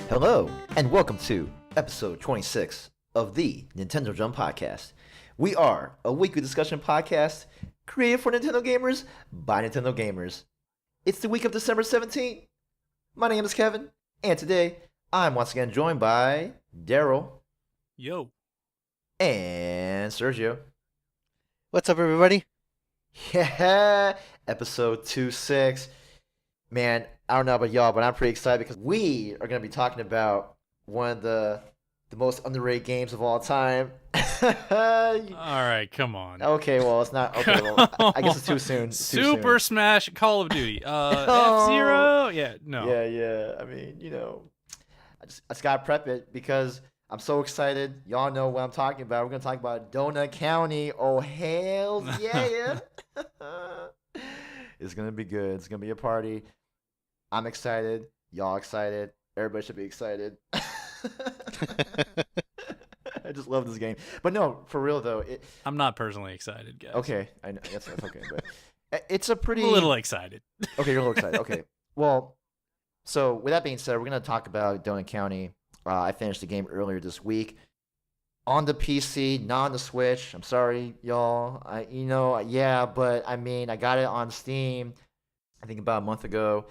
Hello, and welcome to episode 26 of the Nintendo Jump Podcast. We are a weekly discussion podcast created for Nintendo gamers by Nintendo gamers. It's the week of December 17th. My name is Kevin, and today I'm once again joined by Daryl. Yo. And Sergio. What's up, everybody? Yeah, episode 26. Man, I don't know about y'all, but I'm pretty excited because we are going to be talking about one of the most underrated games of all time. All right, come on. Okay, well, it's not. Okay, well, I guess it's too soon. Super Smash Call of Duty. F-Zero? Yeah, no. Yeah. I mean, I just got to prep it because I'm so excited. Y'all know what I'm talking about. We're going to talk about Donut County. Oh, hell yeah. It's going to be good. It's going to be a party. I'm excited. Y'all excited. Everybody should be excited. I just love this game. But no, for real though. I'm not personally excited, guys. Okay, I know that's okay, but it's a pretty. I'm a little excited. Okay, you're a little excited. Okay, well, so with that being said, we're gonna talk about Donut County. I finished the game earlier this week on the PC, not on the Switch. I'm sorry, y'all. But I mean, I got it on Steam. I think about a month ago,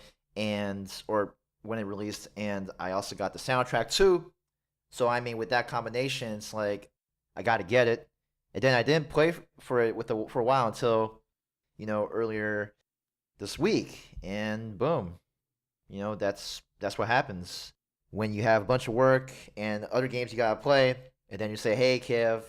or when it released, and I also got the soundtrack too. So I mean, with that combination, it's like I got to get it. And then I didn't play for it for a while until earlier this week, and boom, that's what happens when you have a bunch of work and other games you gotta play, and then you say, "Hey, Kev,"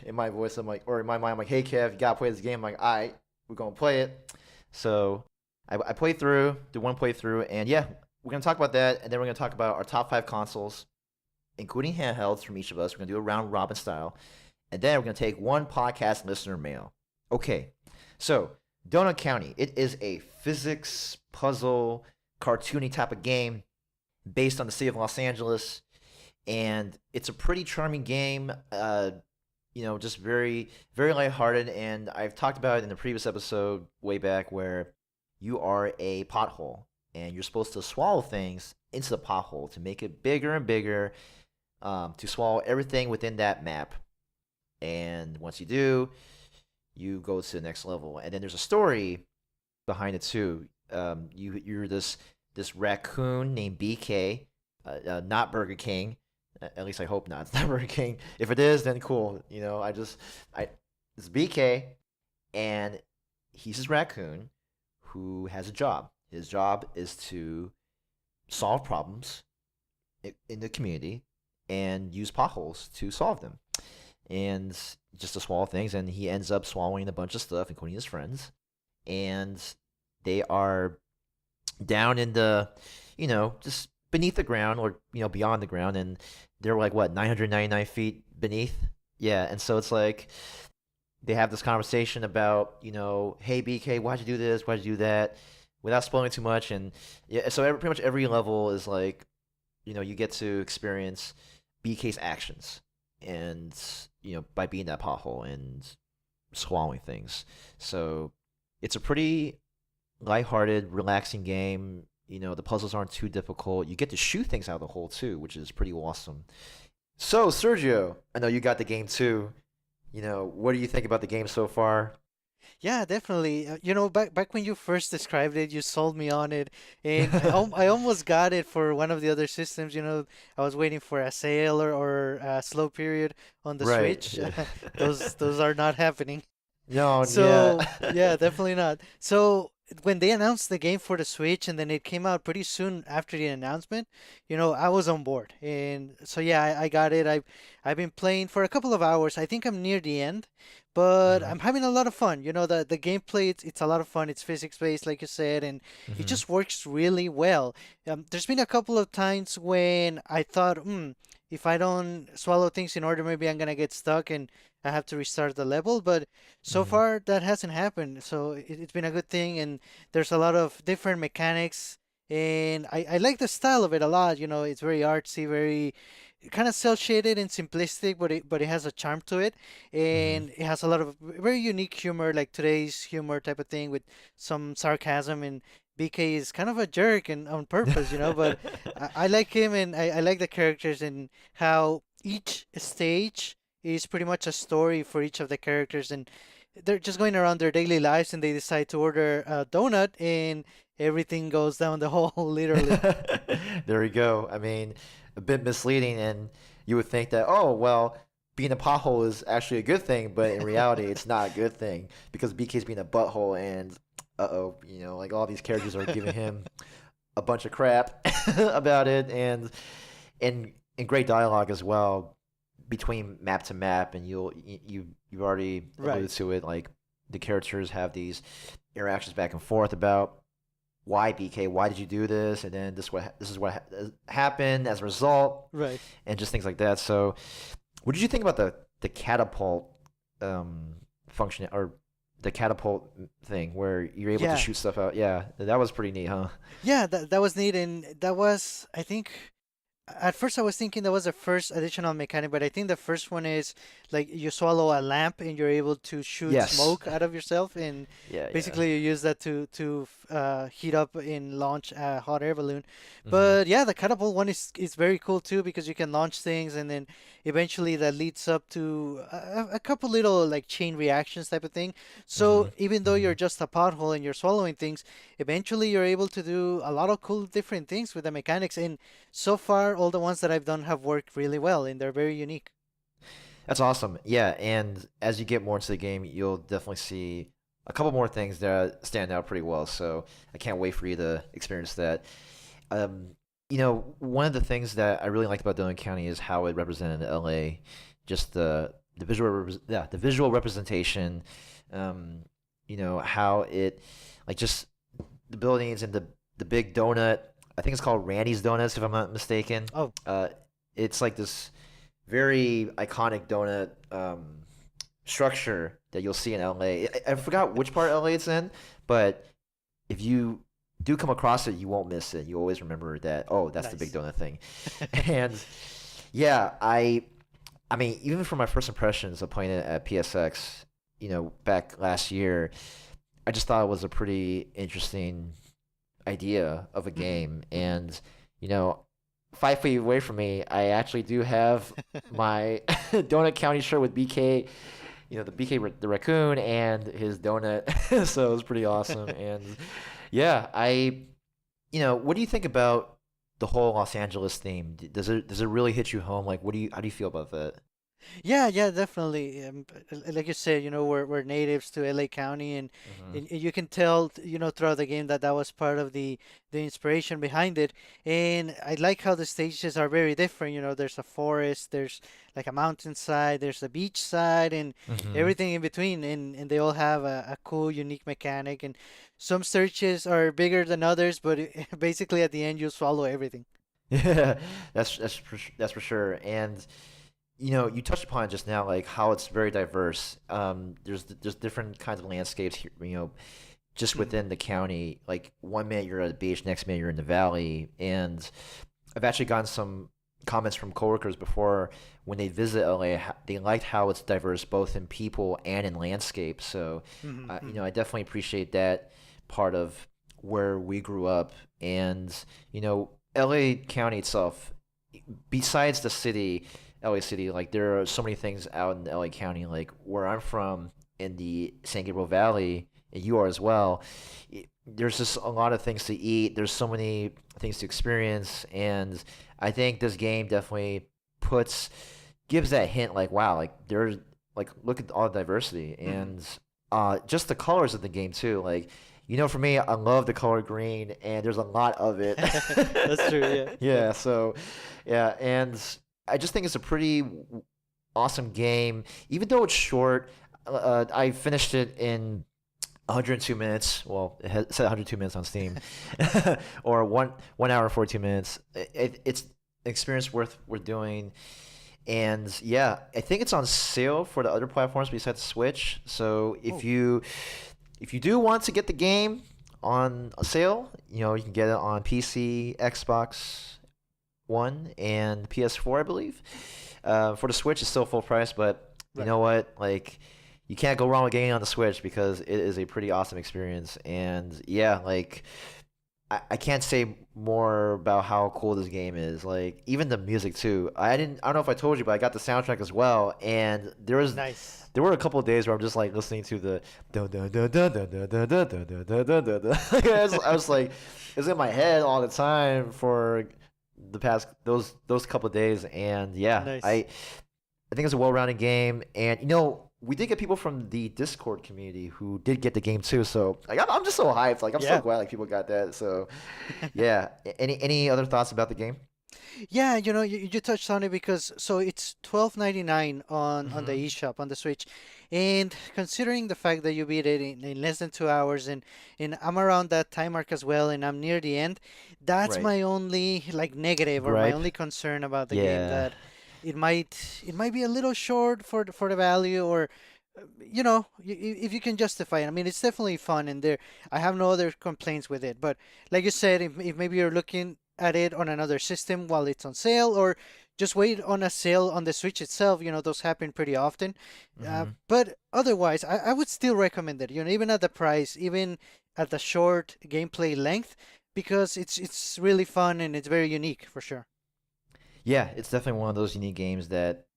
in my voice, I'm like, or in my mind, I'm like, "Hey, Kev, you gotta play this game." I'm like, "All right, we're gonna play it." So I played through, did one playthrough, and yeah, we're going to talk about that, and then we're going to talk about our top 5 consoles, including handhelds from each of us. We're going to do a round-robin style, and then we're going to take one podcast listener mail. Okay, so Donut County, it is a physics, puzzle, cartoony type of game based on the city of Los Angeles, and it's a pretty charming game, just very, very lighthearted, and I've talked about it in the previous episode way back where you are a pothole, and you're supposed to swallow things into the pothole to make it bigger and bigger, to swallow everything within that map. And once you do, you go to the next level. And then there's a story behind it too. You're this raccoon named BK, not Burger King. At least I hope not. It's not Burger King. If it is, then cool. It's BK, and he's this raccoon who has a job. His job is to solve problems in the community and use potholes to solve them. And just to swallow things, and he ends up swallowing a bunch of stuff, including his friends. And they are down in the, just beneath the ground, or, beyond the ground, and they're like, 999 feet beneath? Yeah, and so it's like, they have this conversation about, hey, BK, why'd you do this? Why'd you do that? Without spoiling too much. And yeah, so pretty much every level is like, you get to experience BK's actions, and, by being that pothole and swallowing things. So it's a pretty lighthearted, relaxing game. The puzzles aren't too difficult. You get to shoot things out of the hole too, which is pretty awesome. So, Sergio, I know you got the game too. What do you think about the game so far? Yeah, definitely. Back when you first described it, you sold me on it, and I almost got it for one of the other systems. I was waiting for a sale or a slow period on the Right. Switch. Yeah. Those are not happening. No, So yeah. yeah, definitely not. So when they announced the game for the Switch, and then it came out pretty soon after the announcement, I was on board. And so yeah, I got it. I've been playing for a couple of hours. I think I'm near the end, but Mhm. I'm having a lot of fun. The gameplay, it's a lot of fun. It's physics based, like you said, and it Mhm. just works really well. There's been a couple of times when I thought, if I don't swallow things in order, maybe I'm gonna get stuck and I have to restart the level. But so Mhm. far, that hasn't happened. So it's been a good thing, and there's a lot of different mechanics, and I like the style of it a lot. It's very artsy, very kind of cel shaded and simplistic, but it has a charm to it, Hmm. and it has a lot of very unique humor, like today's humor type of thing with some sarcasm. And BK is kind of a jerk and on purpose, but I like him, and I like the characters and how each stage is pretty much a story for each of the characters, and they're just going around their daily lives and they decide to order a donut and everything goes down the hole, literally. There we go. I mean, a bit misleading, and you would think that, oh, well, being a pothole is actually a good thing, but in reality, it's not a good thing because BK's being a butthole, and uh-oh, like all these characters are giving him a bunch of crap about it, and great dialogue as well between map to map, and you've already Right. alluded to it, like the characters have these interactions back and forth about why BK, why did you do this, and then this is what happened as a result, Right. and just things like that. So, what did you think about the catapult um, function or the catapult thing where you're able to Yeah. shoot stuff out? Yeah, that was pretty neat, huh? Yeah, that was neat, and that was, I think, at first I was thinking that was the first additional mechanic, but I think the first one is like you swallow a lamp and you're able to shoot Yes. smoke out of yourself, and Yeah, yeah. basically you use that to heat up and launch a hot air balloon. Hmm. But yeah, the catapult one is very cool too because you can launch things, and then eventually that leads up to a couple little like chain reactions type of thing. Hmm. So even though Hmm. you're just a pothole and you're swallowing things, eventually you're able to do a lot of cool different things with the mechanics. And so far, all the ones that I've done have worked really well, and they're very unique. That's awesome. Yeah, and as you get more into the game, you'll definitely see a couple more things that stand out pretty well. So I can't wait for you to experience that. Um, one of the things that I really liked about Dillon County is how it represented LA, just the visual representation. Um, how it like just the buildings and the big donut. I think it's called Randy's Donuts if I'm not mistaken. Oh, Uh, it's like this very iconic donut structure that you'll see in LA. I forgot which part of LA it's in, but if you do come across it, you won't miss it. You always remember that, oh, that's the big nice. donut thing. And yeah, I mean, even from my first impressions of playing it at PSX, back last year, I just thought it was a pretty interesting idea of a Mhm. game. And, you know, 5 feet away from me, I actually do have my Donut County shirt with BK, the the raccoon and his donut. So it was pretty awesome. And yeah, what do you think about the whole Los Angeles theme? Does it really hit you home? Like, how do you feel about that? Yeah, yeah, definitely. Like you said, we're natives to LA County, and, Hmm. and you can tell, throughout the game that that was part of the inspiration behind it. And I like how the stages are very different. There's a forest, there's like a mountainside, there's a beach side, and Hmm. everything in between. And they all have a cool, unique mechanic. And some stages are bigger than others, but basically at the end you swallow everything. Yeah, that's for sure. And you touched upon it just now, like how it's very diverse. There's different kinds of landscapes here, just Mhm. within the county. Like one minute you're at the beach, next minute you're in the valley. And I've actually gotten some comments from coworkers before when they visit LA. They liked how it's diverse both in people and in landscape. So, Mhm. I definitely appreciate that part of where we grew up. And, LA County itself, besides the city, LA City, like there are so many things out in LA County, like where I'm from in the San Gabriel Valley, and you are as well. There's just a lot of things to eat. There's so many things to experience, and I think this game definitely puts gives that hint, like wow, like there's like look at all the diversity Mhm. and just the colors of the game too. Like for me, I love the color green, and there's a lot of it. That's true. Yeah. Yeah. Yeah, so yeah, and I just think it's a pretty awesome game. Even though it's short, I finished it in 102 minutes. Well, it said 102 minutes on Steam, or 1 hour and 42 minutes. It's an experience worth doing. And yeah, I think it's on sale for the other platforms besides Switch. So Oh. if you do want to get the game on a sale, you can get it on PC, Xbox One and PS4, I believe. For the Switch, it's still full price, but you Right. know what? Like, you can't go wrong with getting it on the Switch because it is a pretty awesome experience. And yeah, like I can't say more about how cool this game is. Like even the music too. I don't know if I told you, but I got the soundtrack as well. And Nice. there were a couple of days where I'm just like listening to the dun dun dun dun dun dun dun dun dun dun dun dun dun dun. I was like, it's in my head all the time for the past those couple of days. And yeah, Nice. I think it's a well-rounded game, and we did get people from the Discord community who did get the game too. So like, I'm just so hyped. Like I'm so Yeah. glad like people got that. So yeah. Any other thoughts about the game? Yeah, you touched on it because so it's 12.99 on the Hmm. eShop on the Switch, and considering the fact that you beat it in less than 2 hours, and I'm around that time mark as well, and I'm near the end, that's Right. my only like negative or my Gripe. only concern about the game, Yeah. that it might be a little short for the value, or if you can justify it. I mean, it's definitely fun, and there I have no other complaints with it. But like you said, if maybe you're looking at it on another system while it's on sale, or just wait on a sale on the Switch itself. Those happen pretty often. Hmm. But otherwise, I would still recommend it. Even at the price, even at the short gameplay length, because it's really fun and it's very unique for sure. Yeah, it's definitely one of those unique games that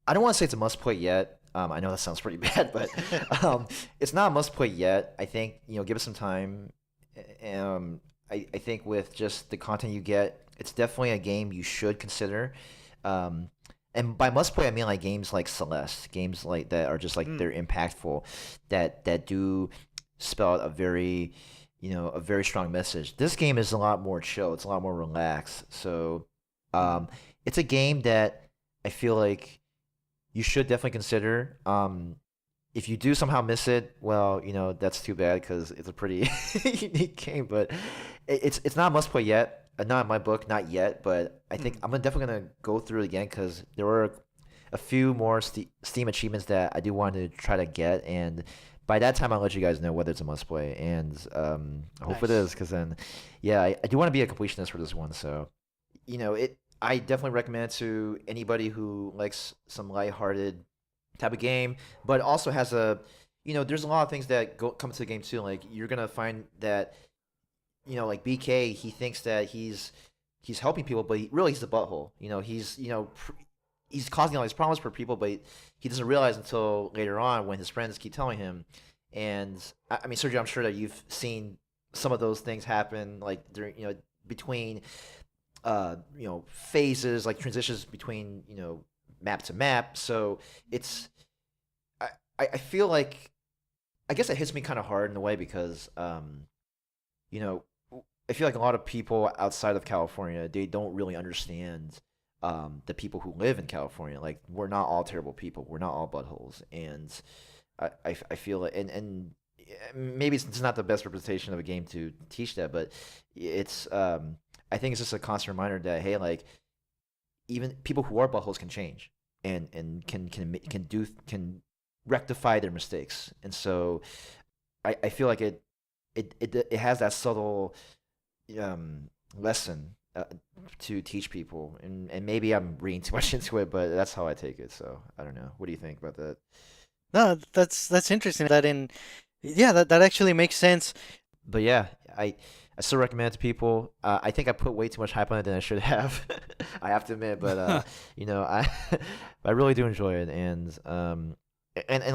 I don't want to say it's a must play yet. I know that sounds pretty bad, but it's not a must play yet. I think give it some time. I think with just the content you get, it's definitely a game you should consider. Um, and by must play, I mean like games like Celeste, games like that are just like Mm, they're impactful, that do spell out a very strong message. This game is a lot more chill. It's a lot more relaxed. So, mhm. um, it's a game that I feel like you should definitely consider. If you do somehow miss it, well, that's too bad because it's a pretty unique game. But it's not a must play yet. Not in my book, not yet. But I think Mhm. definitely gonna go through it again because there were a few more Steam achievements that I do want to try to get, and by that time I'll let you guys know whether it's a must play. And I hope it is, Nice. because then, yeah, I do want to be a completionist for this one. So it. I definitely recommend it to anybody who likes some lighthearted type of game, but also has there's a lot of things that come to the game too. Like you're gonna find that, like BK, he thinks that he's helping people, but really he's a butthole. He's causing all these problems for people, but he doesn't realize until later on when his friends keep telling him. And I mean, Sergio, I'm sure that you've seen some of those things happen, like during between phases, like transitions between map to map. So it's I I feel like, I guess it hits me kind of hard in a way because you know I feel like a lot of people outside of California, they don't really understand the people who live in California. Like we're not all terrible people. We're not all buttholes. And I feel like, and maybe it's not the best representation of a game to teach that, but it's I think it's just a constant reminder that, hey, like even people who are buttholes can change and can rectify their mistakes. And so I feel like it has that subtle lesson to teach people, and maybe I'm reading too much into it, but that's how I take it. So I don't know. What do you think about that? No, that's interesting. Yeah, that actually makes sense. But yeah, I still recommend it to people. I think I put way too much hype on it than I should have. I have to admit, but I I really do enjoy it, and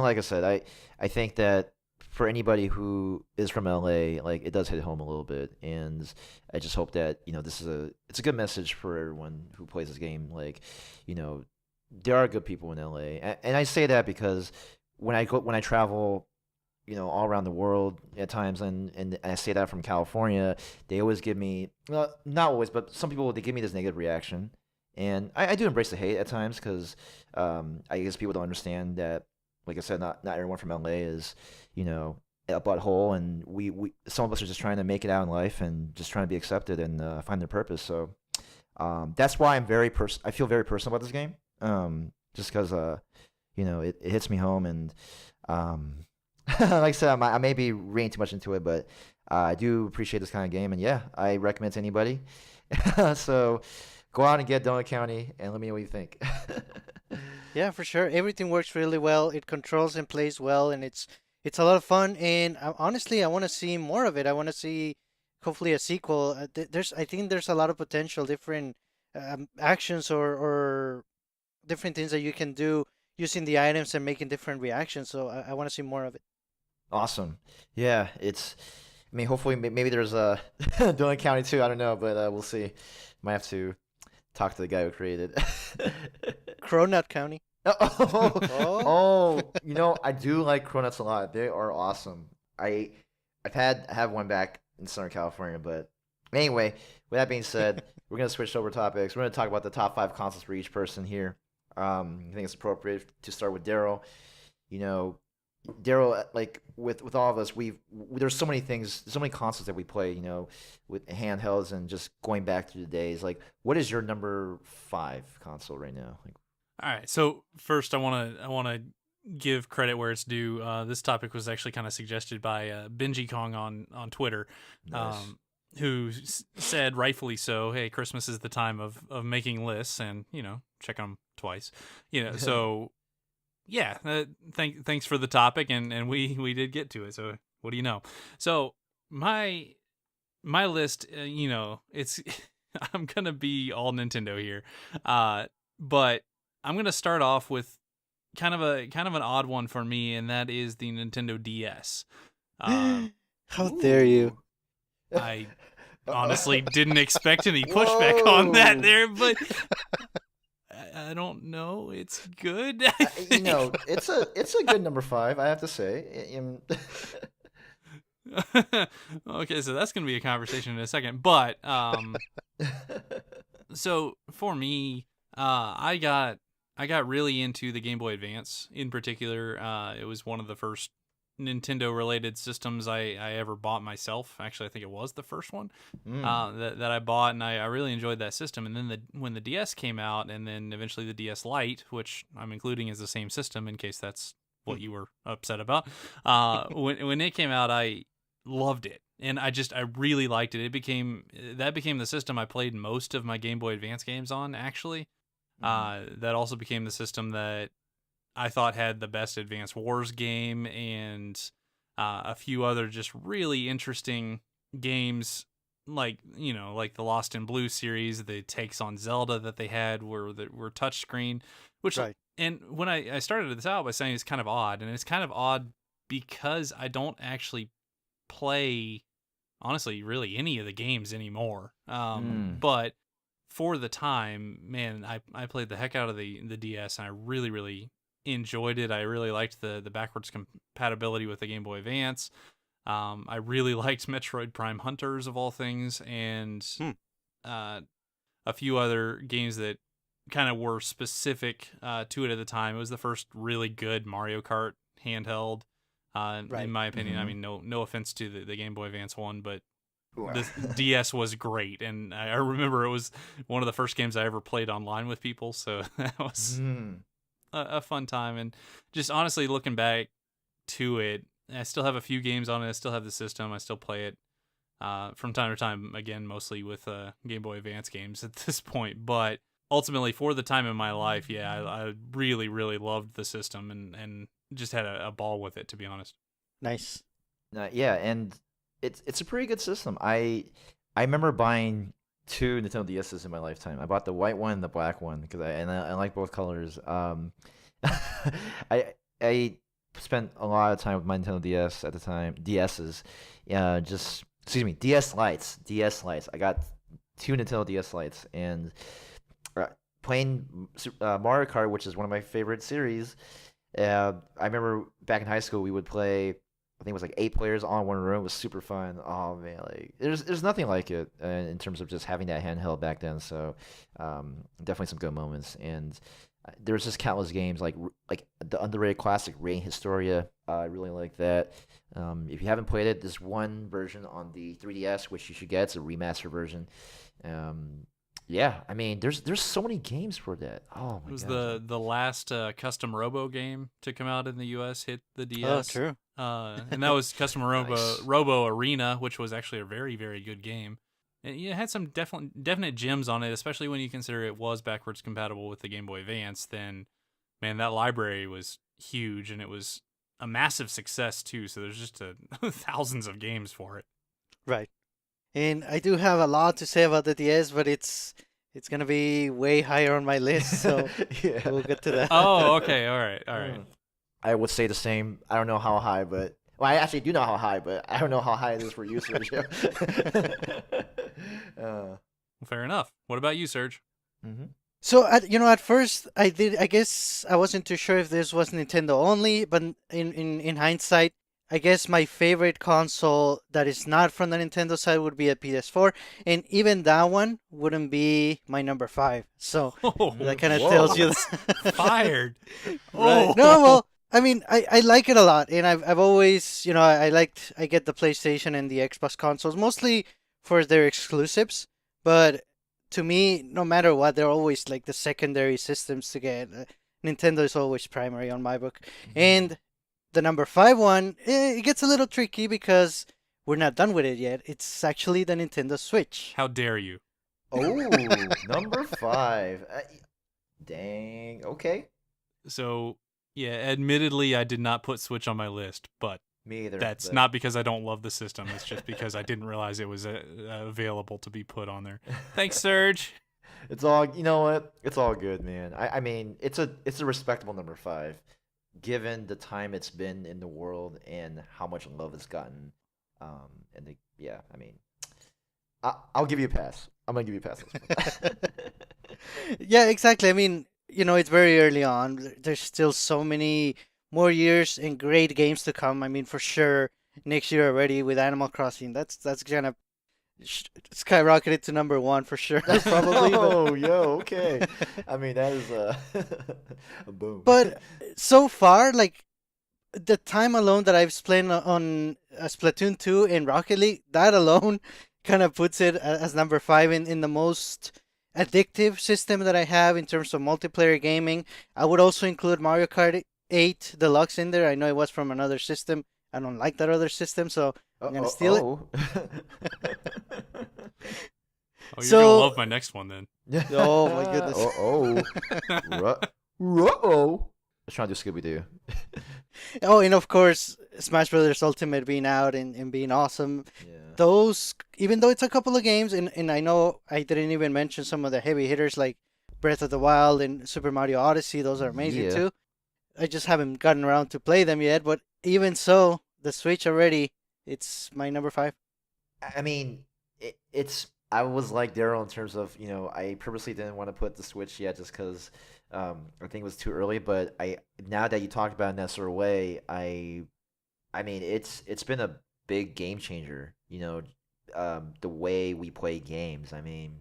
like I said, I think that for anybody who is from LA, like it does hit home a little bit, and I just hope that it's a good message for everyone who plays this game. Like, you know, there are good people in LA, and I say that because when I travel, all around the world at times, and I say that from California, they always give me, well, not always, but some people, they give me this negative reaction, and I do embrace the hate at times because I guess people don't understand that, like I said, not everyone from LA is, you know, a butthole, and we some of us are just trying to make it out in life and just trying to be accepted and find their purpose. So that's why I feel very personal about this game, just because it hits me home, and um, like I said, I may be reading too much into it, but I do appreciate this kind of game, and yeah, I recommend it to anybody. So go out and get Donut County and let me know what you think. Yeah, for sure. Everything works really well. It controls and plays well, and it's a lot of fun. And honestly, I want to see more of it. I want to see hopefully a sequel. I think there's a lot of potential, different actions or different things that you can do using the items and making different reactions. So I want to see more of it. Awesome. Yeah, it's. I mean, hopefully, maybe there's a Donut County too. I don't know, but we'll see. Might have to talk to the guy who created. Cronut County. Oh, Oh, oh, I do like Cronuts a lot. They are awesome. I have one back in Southern California, but anyway, with that being said, we're gonna switch over topics. We're gonna talk about the top 5 consoles for each person here. I think it's appropriate to start with Daryl. You know, Daryl, like with all of us, there's so many things, so many consoles that we play. With handhelds and just going back through the days. Like, what is your number 5 console right now? Like, All right. So first, I wanna give credit where it's due. This topic was actually kind of suggested by Benji Kong on Twitter, nice. who said, rightfully so, hey, Christmas is the time of making lists and check them twice. So yeah. Thanks for the topic, and we did get to it. So what do you know? So my list, it's I'm gonna be all Nintendo here, but I'm gonna start off with kind of an odd one for me, and that is the Nintendo DS. how dare you? I honestly didn't expect any pushback on that Whoa. there, but I don't know. It's good. It's a good number 5. I have to say. Okay, so that's gonna be a conversation in a second, but so for me, I got really into the Game Boy Advance in particular. It was one of the first Nintendo related systems I ever bought myself. Actually, I think it was the first one that I bought, and I really enjoyed that system. And then when the DS came out, and then eventually the DS Lite, which I'm including as the same system in case that's what you were upset about. When it came out, I loved it, and I really liked it. That became the system I played most of my Game Boy Advance games on, actually. That also became the system that I thought had the best Advance Wars game and a few other just really interesting games, like the Lost in Blue series. The takes on Zelda that they had were touchscreen, which Right. and when I started this out by saying it's kind of odd, and it's kind of odd because I don't actually play, honestly, really any of the games anymore. But for the time, man, I played the heck out of the DS, and I really, really enjoyed it. I really liked the backwards compatibility with the Game Boy Advance. I really liked Metroid Prime Hunters, of all things, and a few other games that kind of were specific to it at the time. It was the first really good Mario Kart handheld, Right. in my opinion. I mean, no offense to the Game Boy Advance one, but the DS was great, and I remember it was one of the first games I ever played online with people, so that was a fun time. And just honestly looking back to it, I still have a few games on it. I still have the system. I still play it from time to time, again, mostly with Game Boy Advance games at this point. But ultimately, for the time in my life, yeah, I really, really loved the system and just had a ball with it, to be honest. Nice. Yeah, and it's a pretty good system. I remember buying 2 Nintendo DSs in my lifetime. I bought the white one and the black one because I like both colors. I spent a lot of time with my Nintendo DS at the time. DSs, excuse me, DS Lites. I got 2 Nintendo DS Lites and playing Mario Kart, which is one of my favorite series. I remember back in high school we would play. I think it was like 8 players all in one room. It was super fun. Oh man, like there's nothing like it in terms of just having that handheld back then. So definitely some good moments. And there was just countless games like the underrated classic Reign Historia. I really like that. If you haven't played it, there's one version on the 3DS which you should get. It's a remaster version. Yeah, I mean, there's so many games for that. Oh my It was gosh. the last custom Robo game to come out in the US hit the DS. Oh, true. And that was Custom Nice. Robo Arena, which was actually a very, very good game. it had some definite gems on it, especially when you consider it was backwards compatible with the Game Boy Advance. Then, man, that library was huge, and it was a massive success too. So there's just thousands of games for it. Right. And I do have a lot to say about the DS, but it's gonna be way higher on my list, so Yeah. we'll get to that. Oh, okay, all right. I would say the same. I don't know how high, but well, I actually do know how high, but I don't know how high it is for you, Sergio. Well, fair enough. What about you, Serge? So at first I guess I wasn't too sure if this was Nintendo only, but in hindsight, I guess my favorite console that is not from the Nintendo side would be a PS4, and even that one wouldn't be my number 5. So that kind of Whoa. tells you Fired. Right. Oh. No, well, I mean, I like it a lot, and I've always, I get the PlayStation and the Xbox consoles mostly for their exclusives, but to me, no matter what, they're always like the secondary systems to get. Nintendo is always primary on my book, and the number 5 one, it gets a little tricky because we're not done with it yet. It's actually the Nintendo Switch. How dare you? Oh, number 5. Dang. Okay. So, yeah, admittedly, I did not put Switch on my list, but Me either. that's but- not because I don't love the system. It's just because I didn't realize it was available to be put on there. Thanks, Serge. It's all, you know what? It's all good, man. I mean, it's a respectable number 5, given the time it's been in the world and how much love it's gotten. Yeah, I mean, I'll give you a pass. I'm gonna give you a pass. On this one. Yeah, exactly. I mean, it's very early on. There's still so many more years and great games to come. I mean, for sure, next year already with Animal Crossing, that's gonna skyrocket it to number 1 for sure. Probably. Oh, yo, okay. I mean, that is a boom. But so far, like the time alone that I've spent on Splatoon 2 and Rocket League, that alone kind of puts it as number 5 in the most addictive system that I have in terms of multiplayer gaming. I would also include Mario Kart 8 Deluxe in there. I know it was from another system. I don't like that other system, so I'm gonna steal it. Oh, you're So- gonna love my next one then. Oh, my goodness. Uh-oh. Let's try to do Scooby-Doo. Oh, and of course, Smash Brothers Ultimate being out and being awesome. Yeah. Those, even though it's a couple of games, and I know I didn't even mention some of the heavy hitters like Breath of the Wild and Super Mario Odyssey. Those are amazing Yeah. too. I just haven't gotten around to play them yet, but even so, the Switch already, it's my number 5. I mean, it's. I was like Daryl in terms of, I purposely didn't want to put the Switch yet just because I think it was too early. But now that you talked about it in that sort of way, I mean, it's been a big game changer. The way we play games. I mean,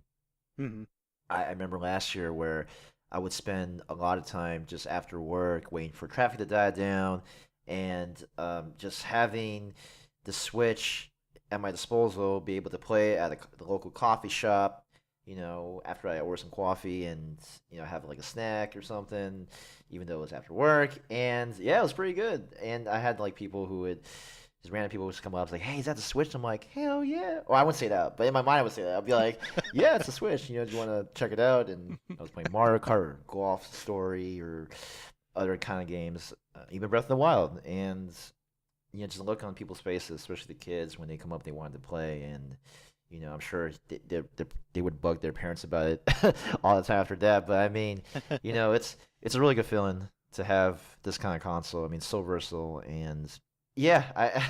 Mm-hmm. I remember last year where I would spend a lot of time just after work waiting for traffic to die down, and just having the Switch at my disposal, be able to play at the local coffee shop, after I order some coffee and, have like a snack or something, even though it was after work. And yeah, it was pretty good. And I had like people who would, just random people would just come up like, hey, is that the Switch? I'm like, hell yeah. Or I wouldn't say that, but in my mind I would say that. I'd be like, yeah, it's a Switch. Do you want to check it out? And I was playing Mario Kart or Golf Story or other kind of games, even Breath of the Wild. And just look on people's faces, especially the kids, when they come up, they wanted to play, and I'm sure they would bug their parents about it all the time after that. But I mean, it's a really good feeling to have this kind of console. I mean, so versatile, and yeah,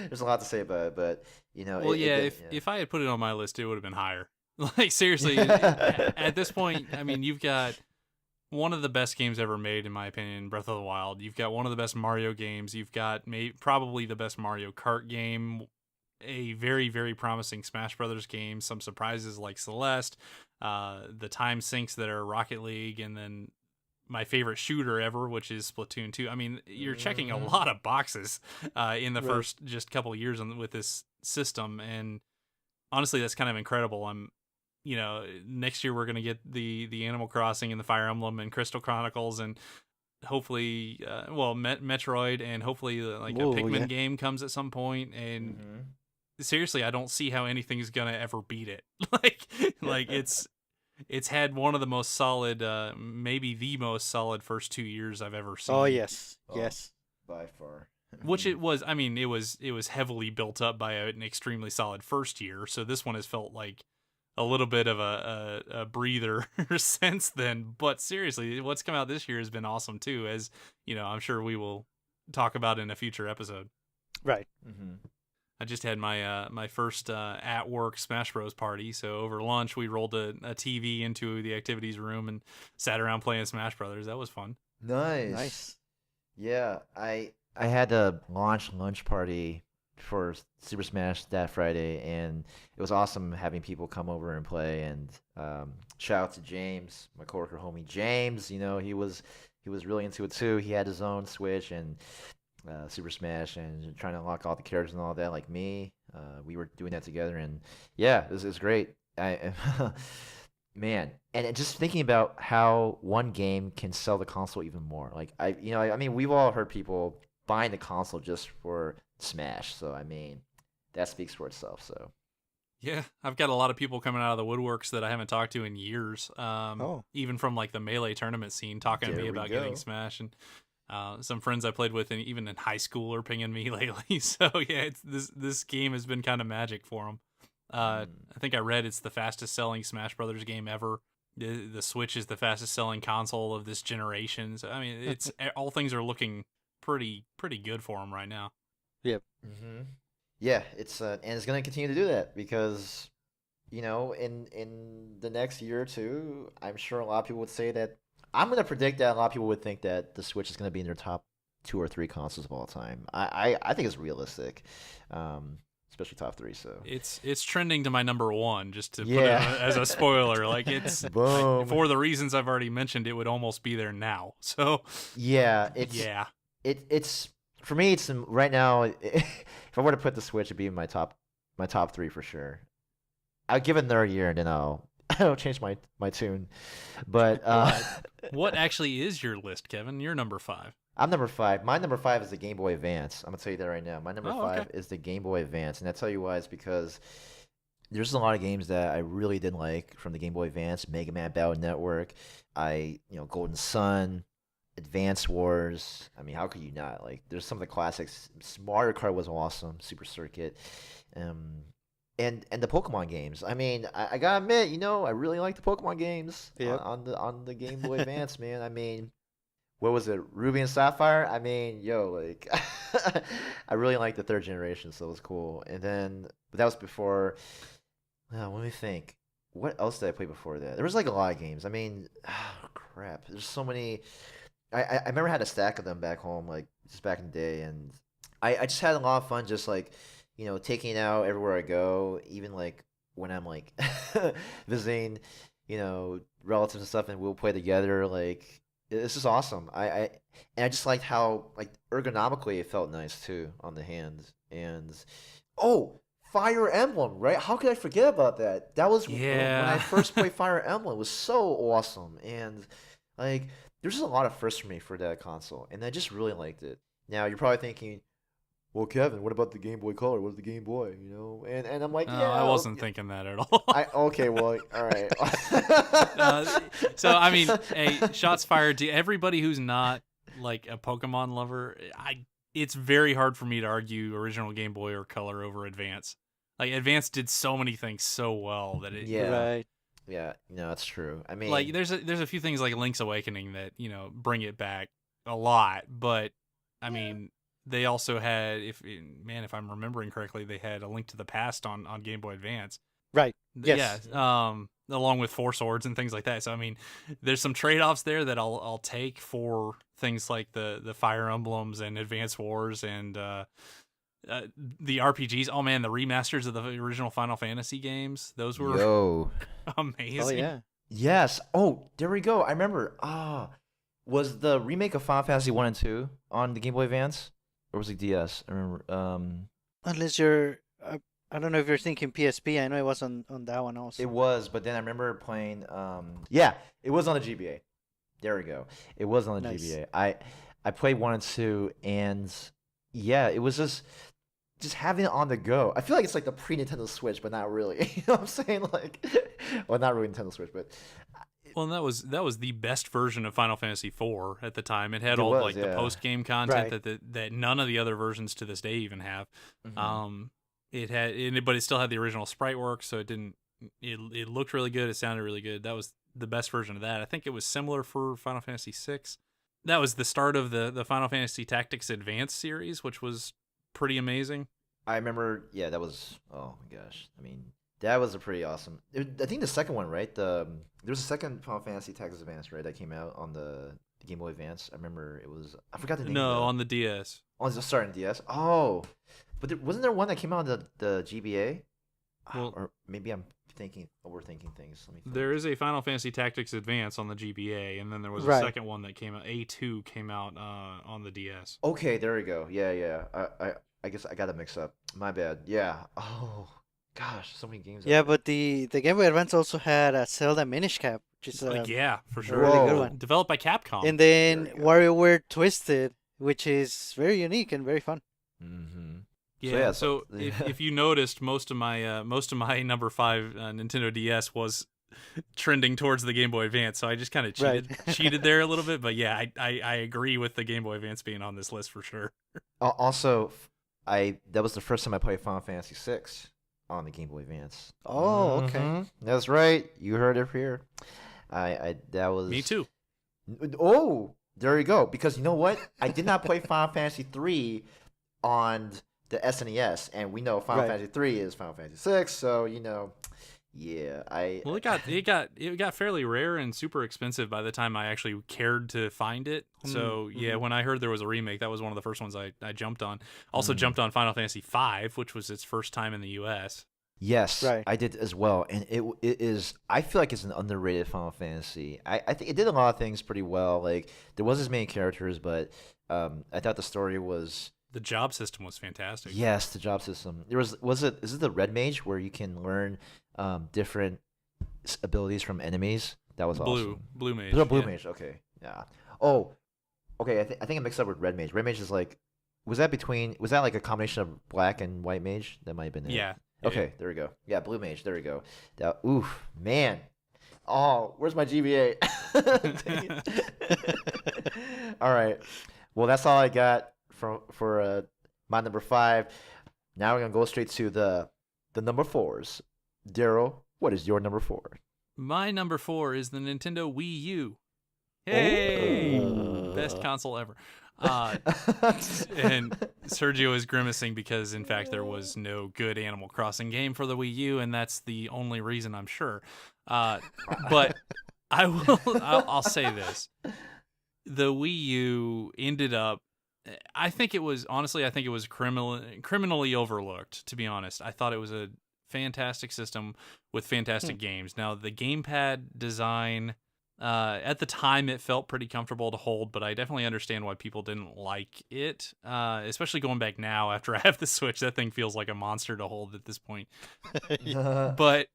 there's a lot to say about it, but Well, if I had put it on my list, it would have been higher. Like seriously, at this point, I mean, you've got one of the best games ever made, in my opinion, Breath of the Wild. You've got one of the best Mario games. You've got probably the best Mario Kart game, a very, very promising Smash Brothers game, some surprises like Celeste, the time sinks that are Rocket League, and then my favorite shooter ever, which is Splatoon 2. I mean, you're checking a lot of boxes in the first just couple of years with this system, and honestly, that's kind of incredible. Next year we're going to get the Animal Crossing and the Fire Emblem and Crystal Chronicles, and hopefully, Metroid, and hopefully like a Pikmin game comes at some point. And seriously, I don't see how anything's gonna ever beat it. like it's had one of the most solid, maybe the most solid first 2 years I've ever Oh seen. yes, Oh, yes. by far. Which it was. I mean, it was heavily built up by an extremely solid first year. So this one has felt like a little bit of a breather since then. But seriously, what's come out this year has been awesome too. As you know, I'm sure we will talk about in a future episode. Right. Mm-hmm. I just had my my first at work Smash Bros party. So over lunch, we rolled a TV into the activities room and sat around playing Smash Brothers. That was fun. Nice. Nice. Yeah, I had a launch lunch party for Super Smash that Friday, and it was awesome having people come over and play. And shout out to James, my coworker homie James. You know, he was really into it too. He had his own Switch and Super Smash and trying to unlock all the characters and all that, like me. We were doing that together, and yeah, it was great. I Man, and just thinking about how one game can sell the console even more. Like I mean, we've all heard people buying the console just for Smash. So I mean, that speaks for itself. So Yeah, I've got a lot of people coming out of the woodworks that I haven't talked to in years. Oh. Even from like the Melee tournament scene, talking to There me we about go. getting Smash, and some friends I played with, and even in high school, are pinging me lately. So yeah, this game has been kind of magic for them. I think I read it's the fastest selling Smash Brothers game ever. The Switch is the fastest selling console of this generation. So I mean, it's all things are looking pretty good for them right now. Yep. hmm yeah, it's and it's gonna continue to do that because you know in the next year or two, I'm sure a lot of people would say that I'm gonna predict that a lot of people would think that the Switch is gonna be in their top 2 or 3 consoles of all time. I think it's realistic. Especially top 3. So It's trending to my number one, just to put Yeah. it as a spoiler. Like it's Boom. for the reasons I've already mentioned, it would almost be there now. So yeah, it's yeah, it's for me. It's right now. If I were to put the Switch, it'd be in my top 3 for sure. I'll give it another year and then I'll change my tune. But what actually is your list, Kevin? You're number 5. I'm number 5. My number 5 is the Game Boy Advance. I'm gonna tell you that right now. My number Oh, 5 okay. is the Game Boy Advance, and I tell you why. It's because there's a lot of games that I really didn't like from the Game Boy Advance. Mega Man Battle Network, Golden Sun, Advance Wars. I mean, how could you not? Like, there's some of the classics. Mario Kart was awesome. Super Circuit, and the Pokemon games. I mean, I gotta admit, I really like the Pokemon games Yep. on the Game Boy Advance, man. I mean, what was it, Ruby and Sapphire? I mean, like, I really liked the 3rd generation, so it was cool. And then, but that was before. Let me think. What else did I play before that? There was like a lot of games. I mean, crap. There's so many. I remember I had a stack of them back home, like just back in the day, and I just had a lot of fun, just like taking it out everywhere I go, even like when I'm like visiting, relatives and stuff, and we'll play together. Like it's just awesome. And I just liked how like ergonomically it felt nice too on the hand. And oh, Fire Emblem, right? How could I forget about that? That was when Yeah. I first played Fire Emblem. It was so awesome, and like there's just a lot of firsts for me for that console, and I just really liked it. Now you're probably thinking, well, Kevin, what about the Game Boy Color? What's the Game Boy? And I'm like, No, yeah, I wasn't thinking that at all. okay, well, all right. So I mean, hey, shots fired to everybody who's not like a Pokemon lover. It's very hard for me to argue original Game Boy or Color over Advance. Like Advance did so many things so well that it Yeah. Right. Yeah, that's true. I mean, like there's a few things like Link's Awakening that bring it back a lot, but I mean they also had if I'm remembering correctly, they had A Link to the Past on Game Boy Advance. Right. Yes. Yeah, along with Four Swords and things like that. So I mean, there's some trade-offs there that I'll take for things like the Fire Emblems and Advance Wars and the RPGs. Oh man, the remasters of the original Final Fantasy games. Those were yo. amazing. Oh yeah. Yes. Oh, there we go. I remember. Was the remake of Final Fantasy 1 and 2 on the Game Boy Advance? Or was it DS? I remember. Unless you're, I don't know if you're thinking PSP. I know it was on that one also. It was, but then I remember playing. Yeah, it was on the GBA. There we go. It was on the Nice. GBA. I played 1 and 2, and yeah, it was just just having it on the go. I feel like it's like the pre-Nintendo Switch, but not really. You know what I'm saying? Like, well, not really Nintendo Switch, but Well, and that was the best version of Final Fantasy IV at the time. It had it all was, like the yeah. post game content Right. that none of the other versions to this day even have. Hmm. It had, but it still had the original sprite work, so it didn't. It looked really good. It sounded really good. That was the best version of that. I think it was similar for Final Fantasy VI. That was the start of the Final Fantasy Tactics Advance series, which was pretty amazing. I remember, yeah, that was. Oh my gosh, I mean, that was a pretty awesome. I think the second one, right? There was a second Final Fantasy Tactics Advance, right? That came out on the Game Boy Advance. I remember it was. I forgot the name. No, Of on the DS. Oh, it's starting DS. Oh, but wasn't there one that came out on the GBA? Well, Or maybe I'm overthinking things. Let me think. there is a Final Fantasy Tactics Advance on the GBA, and then there was a Right. second one that came out. A2 came out on the DS. Okay, there we go. Yeah, yeah. I guess I got it mixed up. My bad. Yeah. Oh, gosh, so many games. Yeah, out there. but the Game Boy Advance also had a Zelda Minish Cap, which is Yeah, for a sure. really good Whoa. one. Developed by Capcom. And There then we go. WarioWare Twisted, which is very unique and very fun. Mm-hmm. Yeah. So, So if you noticed, most of my number 5 Nintendo DS was trending towards the Game Boy Advance. So I just kind of Right. cheated there a little bit. But yeah, I agree with the Game Boy Advance being on this list for sure. Also, that was the first time I played Final Fantasy VI on the Game Boy Advance. Oh, okay. Mhm. That's right. You heard it here. I that was Me too. Oh, there you go. Because you know what? I did not play Final Fantasy 3 on the SNES, and we know Final Right. Fantasy 3 is Final Fantasy 6, so yeah, Well, it got fairly rare and super expensive by the time I actually cared to find it. So yeah, Mhm. when I heard there was a remake, that was one of the first ones I jumped on. Also Mm. jumped on Final Fantasy V, which was its first time in the U.S. Yes, Right. I did as well, and it is. I feel like it's an underrated Final Fantasy. I think it did a lot of things pretty well. Like there was as many characters, but I thought the story was The job system was fantastic. yes, the job system. Is it the Red Mage where you can learn different abilities from enemies? That was awesome. Blue Mage. Was it Blue yeah. Mage? Okay, yeah. Oh, okay. I think I mixed up with Red Mage. Red Mage is like, was that like a combination of Black and White Mage? That might have been it. Yeah. Okay, there we go. Yeah, Blue Mage. There we go. That. Oof, man. Oh, where's my GBA? Dang it. All right. Well, that's all I got for my number 5. Now we're gonna go straight to the number 4s. Daryl, what is your number 4? My number 4 is the Nintendo Wii U. Hey, best console ever. And Sergio is grimacing because, in fact, there was no good Animal Crossing game for the Wii U, and that's the only reason, I'm sure. But I'll say this: the Wii U ended up. I think it was criminally overlooked. To be honest, I thought it was a fantastic system with fantastic games. Now, the gamepad design. At the time, it felt pretty comfortable to hold, but I definitely understand why people didn't like it. Especially going back now after I have the Switch, that thing feels like a monster to hold at this point. But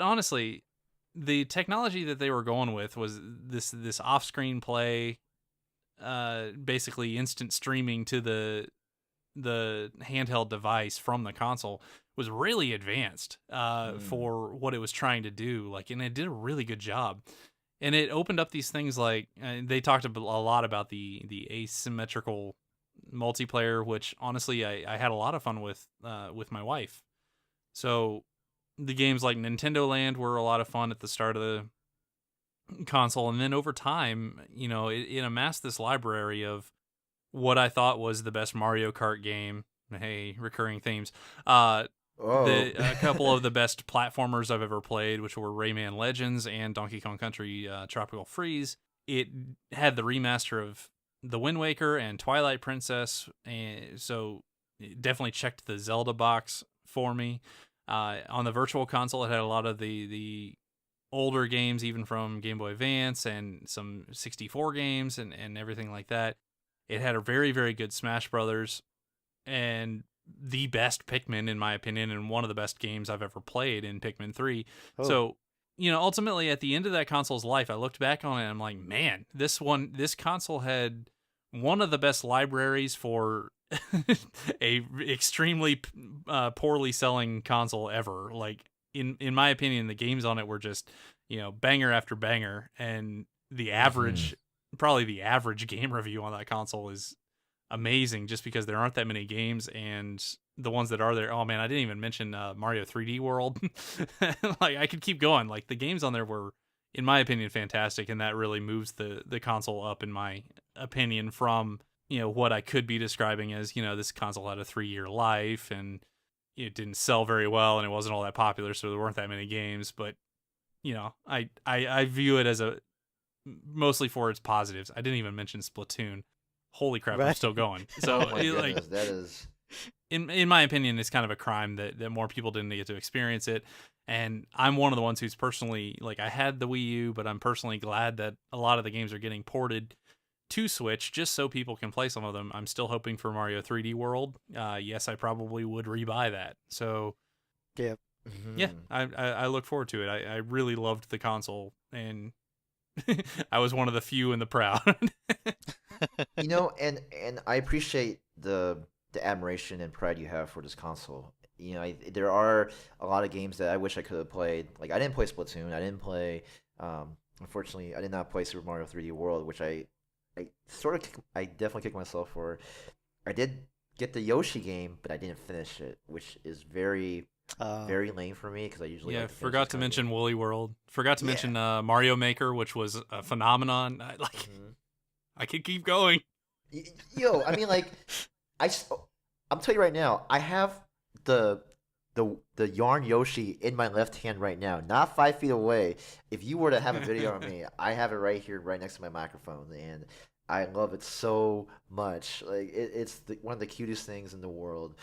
honestly, the technology that they were going with was this off-screen play, basically instant streaming to the handheld device from the console was really advanced for what it was trying to do. Like, and it did a really good job. And it opened up these things like they talked a lot about the asymmetrical multiplayer, which honestly I had a lot of fun with my wife. So the games like Nintendo Land were a lot of fun at the start of the console, and then over time, it amassed this library of what I thought was the best Mario Kart game. Hey, recurring themes. A couple of the best platformers I've ever played, which were Rayman Legends and Donkey Kong Country Tropical Freeze. It had the remaster of The Wind Waker and Twilight Princess, and so it definitely checked the Zelda box for me. On the Virtual Console, it had a lot of the older games, even from Game Boy Advance, and some 64 games and everything like that. It had a very, very good Smash Brothers, and the best Pikmin, in my opinion, and one of the best games I've ever played in Pikmin 3. Oh. So, ultimately at the end of that console's life, I looked back on it and I'm like, man, this console had one of the best libraries for a extremely poorly selling console ever. Like in my opinion, the games on it were just banger after banger, and the average probably the average game review on that console is amazing just because there aren't that many games, and the ones that are there, oh man, I didn't even mention Mario 3D World. Like I could keep going. Like the games on there were, in my opinion, fantastic, and that really moves the console up, in my opinion, from what I could be describing as this console had a 3-year life and it didn't sell very well and it wasn't all that popular, so there weren't that many games. But I view it as mostly for its positives. I didn't even mention Splatoon. Holy crap, I'm Right. still going. So Oh my goodness, that is. in my opinion, it's kind of a crime that more people didn't get to experience it. And I'm one of the ones who's personally, like, I had the Wii U, but I'm personally glad that a lot of the games are getting ported to Switch just so people can play some of them. I'm still hoping for Mario 3D World. Yes, I probably would rebuy that. So Yeah. yeah, I look forward to it. I really loved the console, and I was one of the few in the proud. And I appreciate the admiration and pride you have for this console. There are a lot of games that I wish I could have played. Like I didn't play Splatoon. I didn't play. Unfortunately, I did not play Super Mario 3D World, which I I definitely kicked myself for. I did get the Yoshi game, but I didn't finish it, which is very very lame for me because I usually Yeah, like to finish forgot this to kind of mention game. Woolly World. Forgot to Yeah. mention Mario Maker, which was a phenomenon. I could keep going. Yo, I mean, like, I'm telling you right now, I have the the yarn Yoshi in my left hand right now, not 5 feet away. If you were to have a video of me, I have it right here, right next to my microphone, and I love it so much. Like, it's one of the cutest things in the world.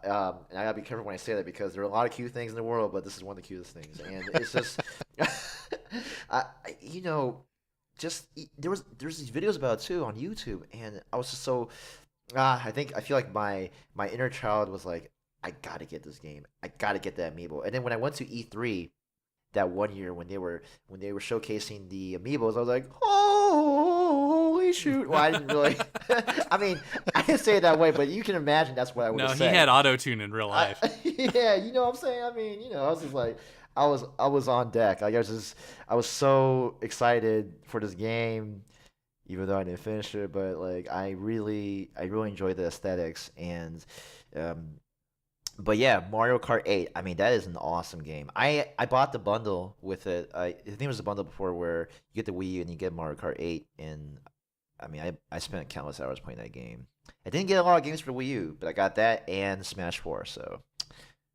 And I gotta be careful when I say that because there are a lot of cute things in the world, but this is one of the cutest things, and it's just, you know, there's these videos about it too on YouTube, and I was just so I feel like my inner child was like, I gotta get this game, I gotta get that amiibo. And then when I went to E3 that one year when they were showcasing the amiibos, I was like, holy shoot! Well, I didn't really. I mean, I didn't say it that way, but you can imagine that's what I would No, have he said. had auto tune in real life. Yeah, you know what I'm saying? I mean, I was just like, I was on deck. Like I was so excited for this game, even though I didn't finish it. But like, I really enjoyed the aesthetics and, um, but yeah, Mario Kart 8. I mean, that is an awesome game. I bought the bundle with it. I think it was a bundle before where you get the Wii U and you get Mario Kart 8, and I mean, I spent countless hours playing that game. I didn't get a lot of games for the Wii U, but I got that and Smash 4, so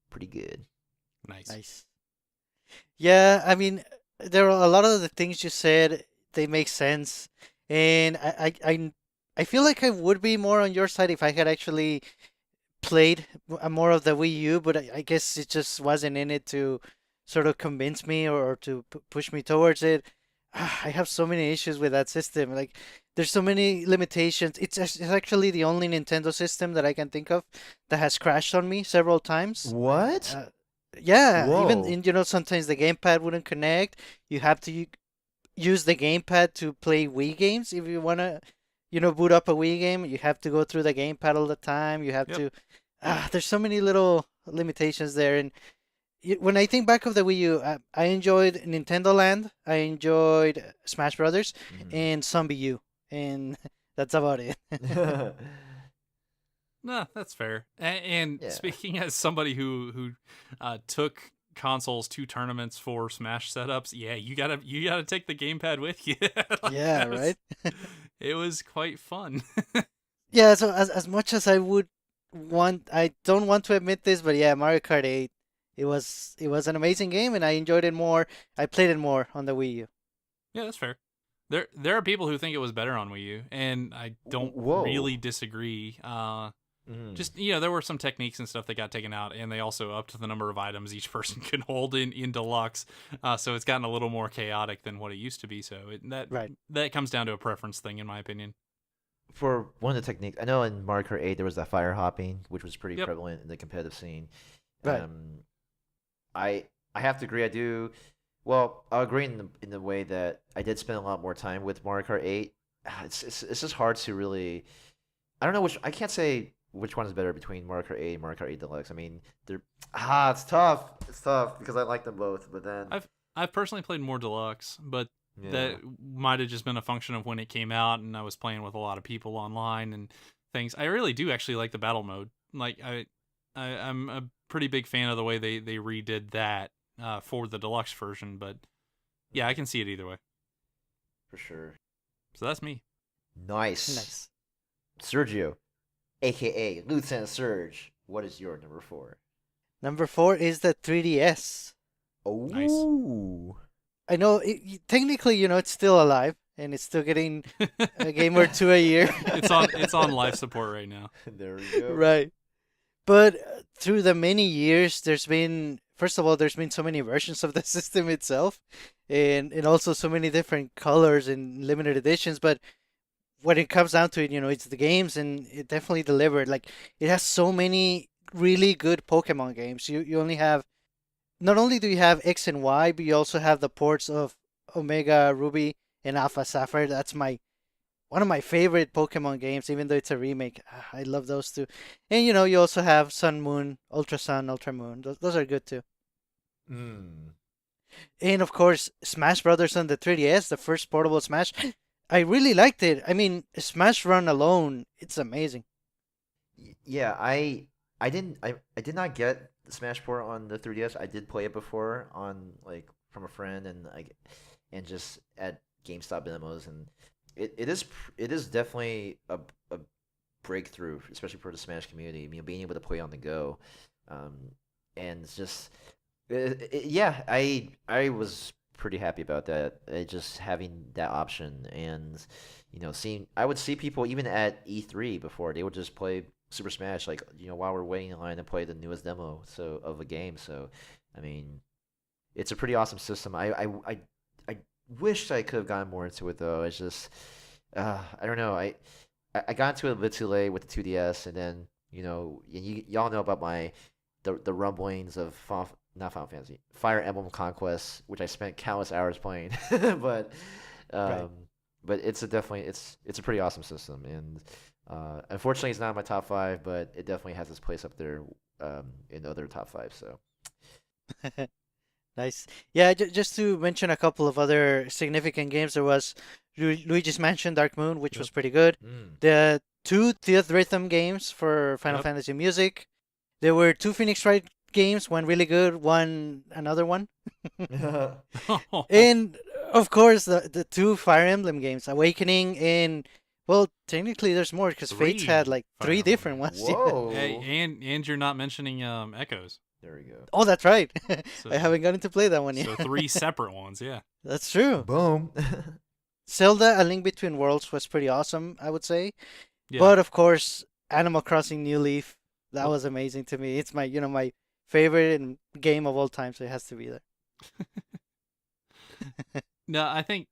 pretty good. Nice. Nice. Yeah, I mean, there are a lot of the things you said, they make sense. And I feel like I would be more on your side if I had actually played more of the Wii U, but I guess it just wasn't in it to sort of convince me or to push me towards it. I have so many issues with that system. Like, there's so many limitations. It's actually the only Nintendo system that I can think of that has crashed on me several times. What? Uh, yeah, even Whoa. in sometimes the gamepad wouldn't connect. You have to use the gamepad to play Wii games if you wanna, boot up a Wii game. You have to go through the gamepad all the time. You have Yep. to. There's so many little limitations there. And when I think back of the Wii U, I enjoyed Nintendo Land. I enjoyed Smash Brothers Mhm. and Zombie U, and that's about it. Nah, that's fair. And Yeah. speaking as somebody who took consoles to tournaments for Smash setups, yeah, you gotta take the gamepad with you. Like, Yeah, right. it was quite fun. Yeah. So as much as I would want, I don't want to admit this, but yeah, Mario Kart 8, it was an amazing game, and I enjoyed it more. I played it more on the Wii U. Yeah, that's fair. There are people who think it was better on Wii U, and I don't really Whoa. disagree. Mhm. Just there were some techniques and stuff that got taken out, and they also upped the number of items each person can hold in deluxe. So it's gotten a little more chaotic than what it used to be. So Right. that comes down to a preference thing, in my opinion. For one of the techniques, I know in Mario Kart 8 there was that fire hopping, which was pretty Yep. prevalent in the competitive scene. Right. Um, I have to agree. I do. Well, I'll agree in the way that I did spend a lot more time with Mario Kart 8. It's just hard to really. I don't know which. I can't say which one is better between Mario Kart 8 and Mario Kart 8 Deluxe. I mean, they're it's tough. It's tough because I like them both. But then, I've personally played more Deluxe, but yeah, that might have just been a function of when it came out, and I was playing with a lot of people online and things. I really do actually like the battle mode. Like I'm a pretty big fan of the way they redid that for the Deluxe version. But yeah, I can see it either way. for sure. So that's me. Nice. Nice. Sergio, aka Lieutenant Surge. What is your number 4? Number 4 is the 3DS. Oh, Nice. I know technically, it's still alive and it's still getting a game or two a year. It's on life support right now. There we go. Right. But through the many years, first of all, there's been so many versions of the system itself, and also so many different colors and limited editions. But when it comes down to it, it's the games, and it definitely delivered. Like, it has so many really good Pokemon games. You only have, not only do you have X and Y, but you also have the ports of Omega Ruby and Alpha Sapphire. That's one of my favorite Pokemon games, even though it's a remake. I love those two. And you also have Sun Moon, Ultra Sun, Ultra Moon. Those are good too. Mm. And of course, Smash Brothers on the 3DS, the first portable Smash. I really liked it. I mean, Smash Run alone, it's amazing. Yeah, I did not get the Smash port on the 3DS. I did play it before on like from a friend and just at GameStop demos, and it is definitely a breakthrough, especially for the Smash community. Being able to play on the go, um, and it's just yeah, I was pretty happy about that. Just having that option, and seeing I would see people even at E3 before they would just play Super Smash, like while we're waiting in line to play the newest demo of a game. So, I mean, it's a pretty awesome system. I wish I could have gotten more into it though. It's just I don't know. I got into it a bit too late with the 2DS, and then y'all know about the rumblings of not Final Fantasy, Fire Emblem Conquest, which I spent countless hours playing. but Right. but it's a pretty awesome system, and unfortunately it's not in my top 5, but it definitely has its place up there in other top 5. So Nice. Yeah, just to mention a couple of other significant games, there was Luigi's Mansion Dark Moon, which was Yep. pretty good. mm. The two Theath Rhythm games for Final Yep. Fantasy Music. There were two Phoenix Wright games, one really good, one another one. And of course, the two Fire Emblem games, Awakening and, well, technically there's more because Fates had like Fire three Emblem different games. ones. Yeah. Whoa. and you're not mentioning Echoes. There we go. Oh, that's right. So, I haven't gotten to play that one yet. so 3 separate ones, yeah. That's true. Boom. Zelda: A Link Between Worlds was pretty awesome, I would say. Yeah. But of course, Animal Crossing New Leaf, that Oh. was amazing to me. It's my favorite game of all time, so it has to be there. No, I think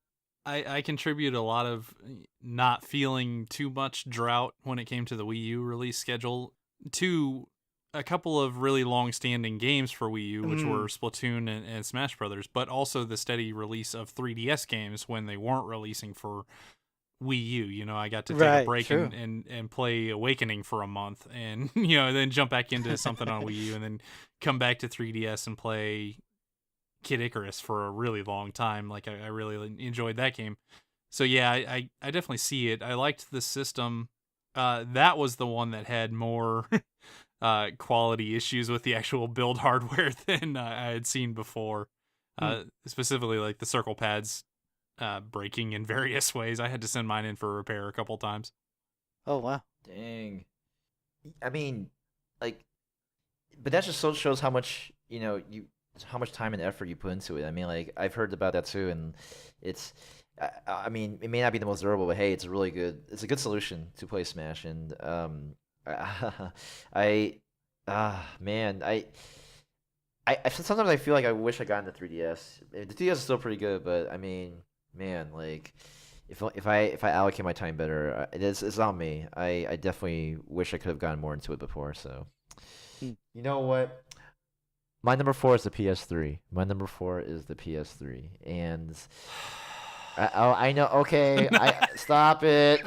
I contribute a lot of not feeling too much drought when it came to the Wii U release schedule to a couple of really long-standing games for Wii U, which were Splatoon and Smash Brothers, but also the steady release of 3DS games when they weren't releasing for Wii U. I got to take a Right, break true. and play Awakening for a month, and then jump back into something on Wii U, and then come back to 3DS and play Kid Icarus for a really long time. Like I really enjoyed that game. So yeah, I definitely see it. I liked the system. That was the one that had more quality issues with the actual build hardware than I had seen before. Specifically, like the circle pads breaking in various ways. I had to send mine in for repair a couple times. Oh wow. Dang. I mean, like, but that just so shows how much how much time and effort you put into it. I mean, like, I've heard about that too, and it's. I mean, it may not be the most durable, but hey, it's a good solution to play Smash, and man, sometimes I feel like I wish I got into 3DS. The 3DS is still pretty good, but I mean, man, like if I allocate my time better, it's on me. I definitely wish I could have gotten more into it before. So, Hmm. you know what? My number 4 is the PS3. My number 4 is the PS3, and I know. Okay, I stop it.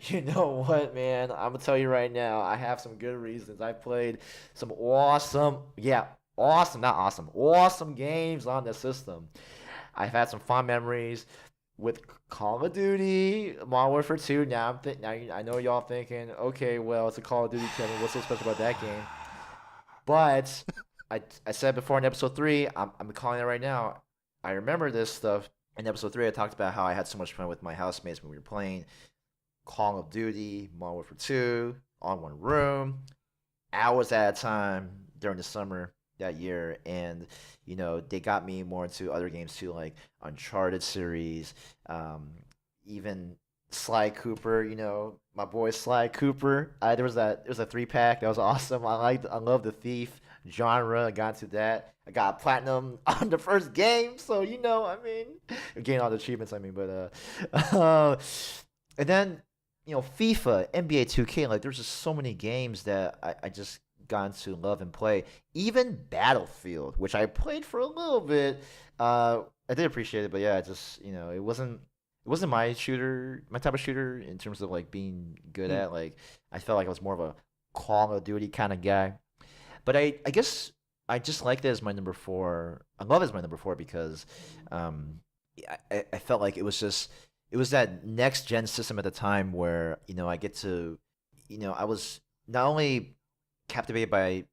You know what, man? I'm gonna tell you right now. I have some good reasons. I played some awesome, yeah, awesome, not awesome, awesome games on the system. I've had some fun memories with Call of Duty, Modern Warfare 2. I know y'all thinking, okay, well, it's a Call of Duty, Kevin. What's so special about that game? But I said before in episode 3, I'm calling it right now. I remember this stuff. In episode 3, I talked about how I had so much fun with my housemates when we were playing Call of Duty, Modern Warfare 2, on one room, hours at a time during the summer that year. And, they got me more into other games too, like Uncharted series, even Sly Cooper, my boy Sly Cooper. There was a 3-pack that was awesome. I love the thief genre. I got into that. I got platinum on the first game, so I mean, getting all the achievements. I mean, but and then FIFA, NBA 2K. Like, there's just so many games that I just got into love and play. Even Battlefield, which I played for a little bit. I did appreciate it, but yeah, just it wasn't my type of shooter in terms of like being good Mm. at. Like, I felt like I was more of a Call of Duty kind of guy. But I guess I just like it as my number 4. I love it as my number 4 because I felt like it was that next gen system at the time where I get to I was not only captivated by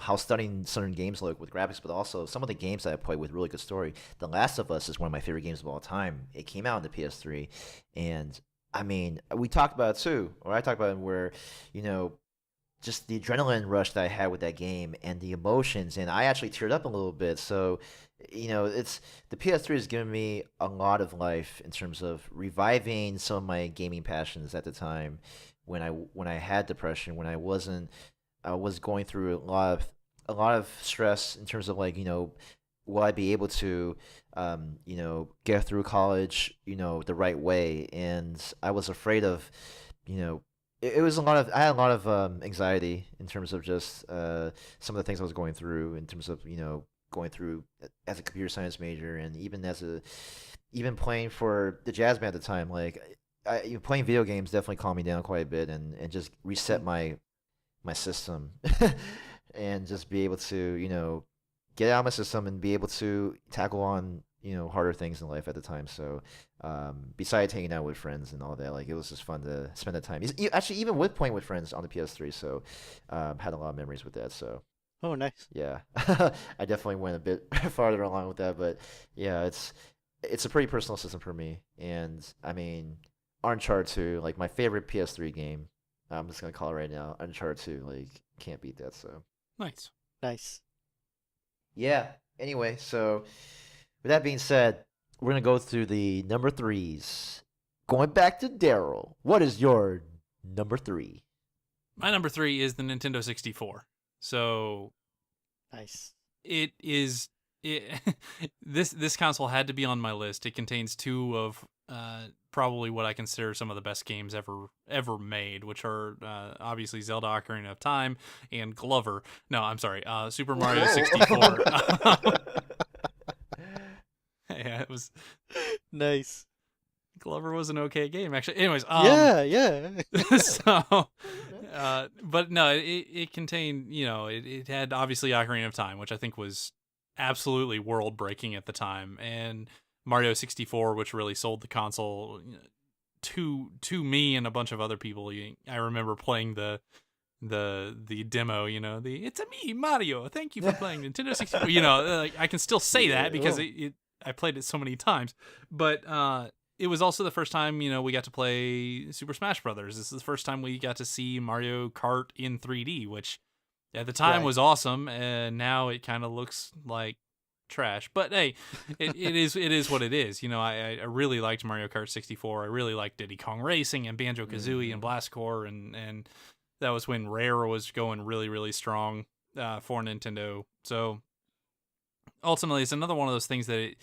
how stunning certain games look with graphics, but also some of the games that I played with really good story. The Last of Us is one of my favorite games of all time. It came out on the PS3, and I mean, we talked about it too, or I talked about it where you know just the adrenaline rush that I had with that game and the emotions, and I actually teared up a little bit. So, it's the PS3 has given me a lot of life in terms of reviving some of my gaming passions at the time when I had depression, when I was going through a lot of stress in terms of like will I be able to get through college the right way, and I was afraid of you know it was a lot of I had a lot of anxiety in terms of just some of the things I was going through in terms of going through as a computer science major, and even playing for the jazz band at the time. Like, playing video games definitely calmed me down quite a bit, and just reset Mm. my system and just be able to get out of my system and be able to tackle on harder things in life at the time. So besides hanging out with friends and all that, like, it was just fun to spend the time. Actually, even with playing with friends on the PS3, so had a lot of memories with that. So Oh, nice. yeah, I definitely went a bit farther along with that. But yeah, it's a pretty personal system for me. And I mean, Uncharted 2, like, my favorite PS3 game. I'm just gonna call it right now, Uncharted 2. Like, can't beat that. So Nice. Nice. yeah. Anyway, so with that being said, we're gonna go through the number threes. Going back to Daryl, what is your number 3? My number 3 is the Nintendo 64. So Nice. it is this console had to be on my list. It contains 2 of probably what I consider some of the best games ever made, which are obviously Zelda: Ocarina of Time and Glover. No, I'm sorry, Super Mario 64. Yeah, it was. Nice. Glover was an okay game, actually. Anyways, Yeah, yeah. so, but no, it contained, it had obviously Ocarina of Time, which I think was absolutely world breaking at the time, and Mario 64, which really sold the console to me and a bunch of other people. I remember playing the demo, it's a me, Mario. Thank you for playing Nintendo 64. Like, I can still say that because I played it so many times, but it was also the first time, we got to play Super Smash Brothers. This is the first time we got to see Mario Kart in 3D, which at the time Right. was awesome, and now it kind of looks like trash. But hey, it is what it is. I really liked Mario Kart 64. I really liked Diddy Kong Racing and Banjo Kazooie and Blast Corps, and that was when Rare was going really, really strong for Nintendo. So ultimately, it's another one of those things that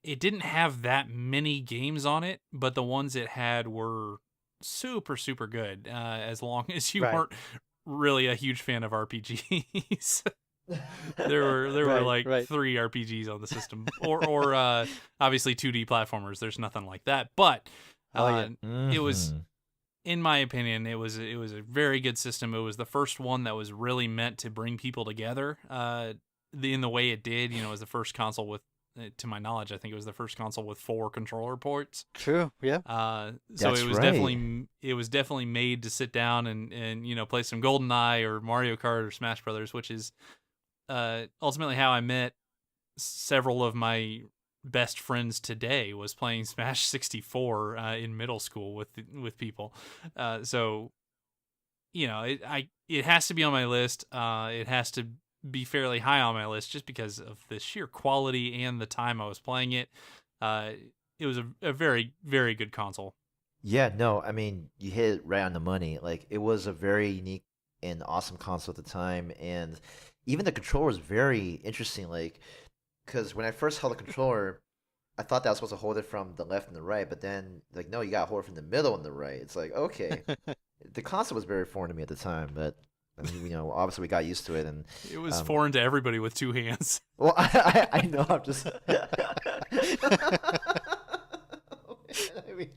it didn't have that many games on it, but the ones it had were super, super good. As long as you Right. weren't really a huge fan of RPGs. There were Right, like right. 3 RPGs on the system, or obviously 2D platformers. There's nothing like that, but Oh yeah. it was, Mhm. in my opinion, it was a very good system. It was the first one that was really meant to bring people together. In the way it did, it was the first console with, to my knowledge, I think it was the first console with 4 controller ports. True. Yeah. So That's it was right. definitely made to sit down and play some GoldenEye or Mario Kart or Smash Brothers, which is ultimately how I met several of my best friends today, was playing Smash 64 in middle school with people. So it has to be on my list. It has to be fairly high on my list just because of the sheer quality and the time I was playing it. Uh, it was a very, very good console. Yeah, no, I mean, you hit it right on the money. Like, it was a very unique and awesome console at the time, and even the controller was very interesting. Like, because when I first held the controller, I thought that I was supposed to hold it from the left and the right, but then, like, no, you gotta hold it from the middle and the right. It's like, okay, the concept was very foreign to me at the time, but I mean, obviously we got used to it, and It was um, foreign to everybody with 2 hands. well, I know, I'm just. I mean,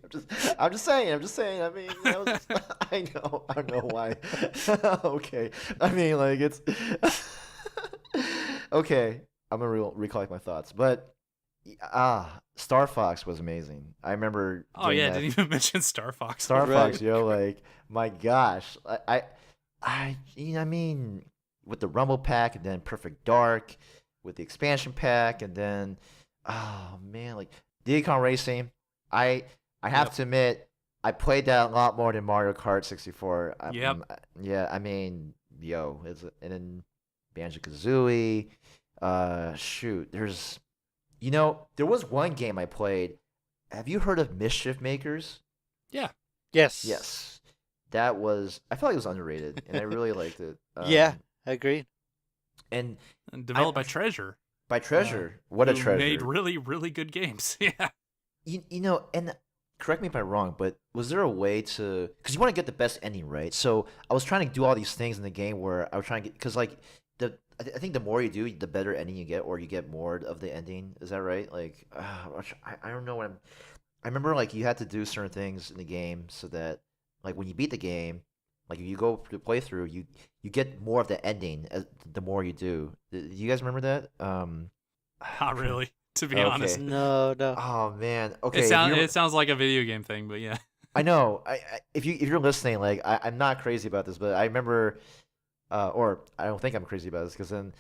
I'm just saying. I mean, I don't know why. Okay, I mean, like it's okay. I'm gonna recollect my thoughts, but Star Fox was amazing. I remember Oh getting yeah, I that didn't even mention Star Fox. Star Holy Right. Fox, crap. like my gosh, I mean, with the Rumble Pack and then Perfect Dark, with the expansion pack, and then, oh man, like Diddy Kong Racing, I I have Yep. to admit, I played that a lot more than Mario Kart 64. Yep. Yeah, I mean, and then Banjo Kazooie, shoot, there was one game I played. Have you heard of Mischief Makers? Yeah. Yes. Yes, I felt like it was underrated, and I really liked it. Yeah. Agreed. And And I developed by Treasure, by Treasure, what a who made treasure! really, really good games. Yeah. And correct me if I'm wrong, but was there a way to? Because you want to get the best ending, right? So I was trying to do all these things in the game where I was trying to get, because like I think the more you do, the better ending you get, or you get more of the ending. Is that right? Like, I don't know what I remember like you had to do certain things in the game so that like when you beat the game, like if you go through the playthrough, you get more of the ending the more you do. Do you guys remember that? I'm Not trying. really, to be honest. Okay. No, no. Oh man. It Okay. If sounds you it sounds like a video game thing, but yeah. I know. If you're listening, like I'm not crazy about this, but I remember, or I don't think I'm crazy about this because then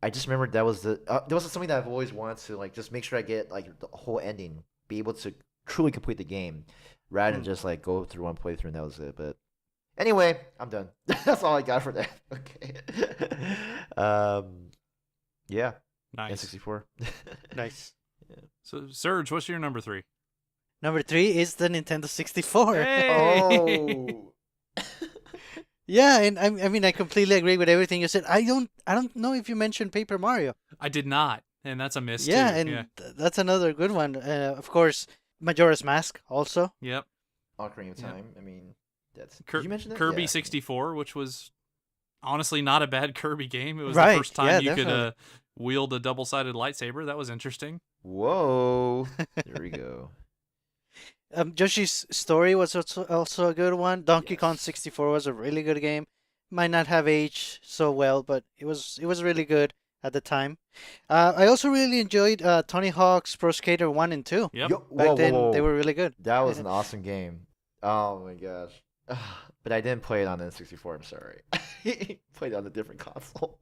I just remembered that was something that I've always wanted to like just make sure I get like the whole ending, be able to truly complete the game, rather than Mm. just like go through one playthrough and that was it. But anyway, I'm done. That's all I got for that. Okay. um, yeah, Nice. N64. Nice. So Surge, what's your number 3? Number 3 is the Nintendo 64. Hey. Oh. Yeah, and I mean I completely agree with everything you said. I don't know if you mentioned Paper Mario. I did not, and that's a miss Yeah, too. Yeah. and that's another good one. Of course, Majora's Mask also. Yep. Ocarina of Yep. Time. I mean, did you mention that? Kirby Yeah. 64, which was honestly not a bad Kirby game. It was the Right. first time Yeah, you could definitely. wield a double-sided lightsaber. That was interesting. Whoa. There we go. Yoshi's Story was also a good one. Donkey Kong Yes. 64 was a really good game. Might not have aged so well, but it was really good at the time. I also really enjoyed Tony Hawk's Pro Skater 1 and 2. Yep. Yo, Back whoa, whoa, then, they whoa. were really good. That was an awesome game. Oh my gosh. But I didn't play it on the N64, I'm sorry. Played it on a different console.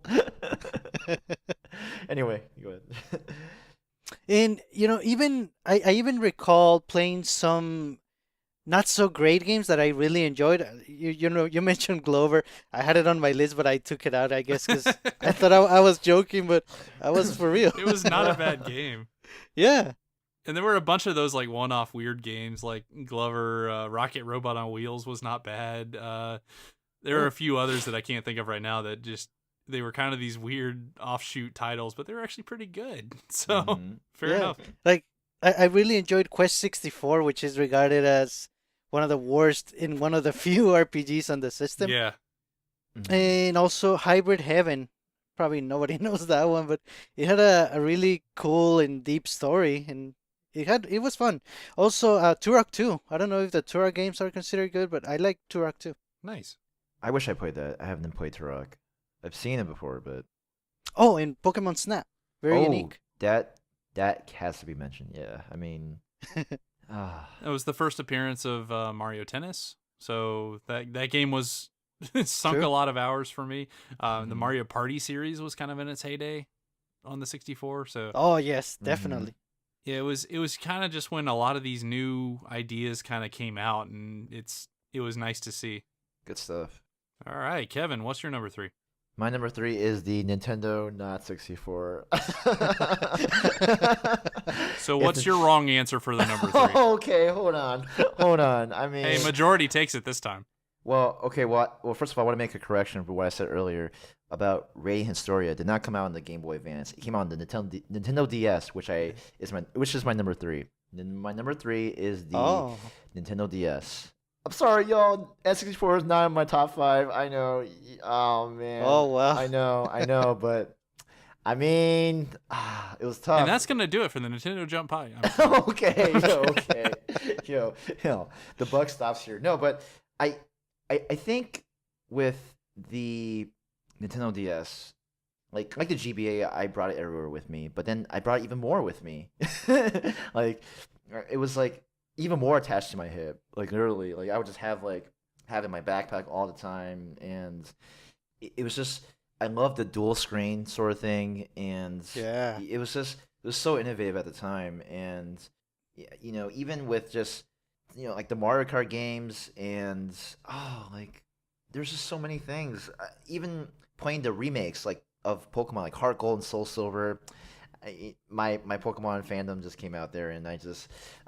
Anyway, go ahead. And even I even recall playing some not so great games that I really enjoyed. You mentioned Glover. I had it on my list, but I took it out, I guess, because I thought I was joking, but I was for real. It was not a bad game. Yeah. And there were a bunch of those like one-off weird games, like Glover, Rocket Robot on Wheels was not bad. There are a few others that I can't think of right now that just they were kind of these weird offshoot titles, but they were actually pretty good. So Mhm. fair Yeah. enough. Like I really enjoyed Quest 64, which is regarded as one of the worst in one of the few RPGs on the system. Yeah. Mhm. And also Hybrid Heaven probably nobody knows that one, but it had a really cool and deep story, and it was fun. Also, Turok 2. I don't know if the Turok games are considered good, but I like Turok 2. Nice. I wish I played that. I haven't played Turok. I've seen it before, but Oh, and Pokemon Snap. Very unique. that has to be mentioned. Yeah, I mean, ah, It was the first appearance of Mario Tennis, so that game was sunk True. a lot of hours for me. The Mhm. Mario Party series was kind of in its heyday on the 64, so Oh, yes, Mhm. definitely. yeah, it was kind of just when a lot of these new ideas kind of came out, and it was nice to see. good stuff. All right, Kevin, what's your number 3? My number 3 is the Nintendo not 64. So It's what's a- your wrong answer for the number 3? Okay, hold on. I mean, Hey, majority takes it this time. well, okay, well, first of all, I want to make a correction for what I said earlier about Radiant Historia. It did not come out on the Game Boy Advance. It came out on the Nintendo DS, which is my number 3. Then my number 3 is the Oh, Nintendo DS. I'm sorry, y'all. N64 is not in my top 5. I know. Oh man. oh well. I know, but I mean, it was tough. And that's going to do it for the Nintendo Jump Pie. I'm kidding. Okay. Yo, the buck stops here. No, but I think with the Nintendo DS, like the GBA, I brought it everywhere with me, but then I brought even more with me. Like it was like even more attached to my hip, like literally. Like I would just have it in my backpack all the time, and it was just I loved the dual screen sort of thing, and Yeah. it was so innovative at the time, and even with just like the Mario Kart games, and like there's just so many things. Even playing the remakes like of Pokemon, like Heart Gold and Soul Silver. My Pokemon fandom just came out there, and I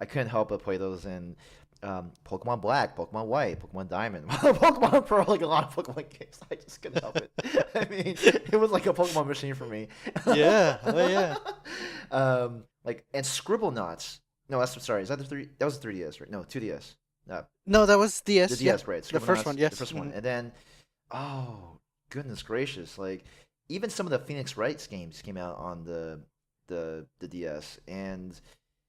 couldn't help but play those in Pokemon Black, Pokemon White, Pokemon Diamond, Pokemon Pearl, like a lot of Pokemon games. I just couldn't help it. I mean, it was like a Pokemon machine for me. Yeah. Oh, yeah. Like and Scribblenauts. No, that's sorry. Is that the three? That was the 3DS, right? No, 2DS. No, that was DS. The Yeah. DS, right? The first Scribblenauts, one, yes. The first one, Mhm. and then, oh goodness gracious! Like even some of the Phoenix Wright games came out on the DS, and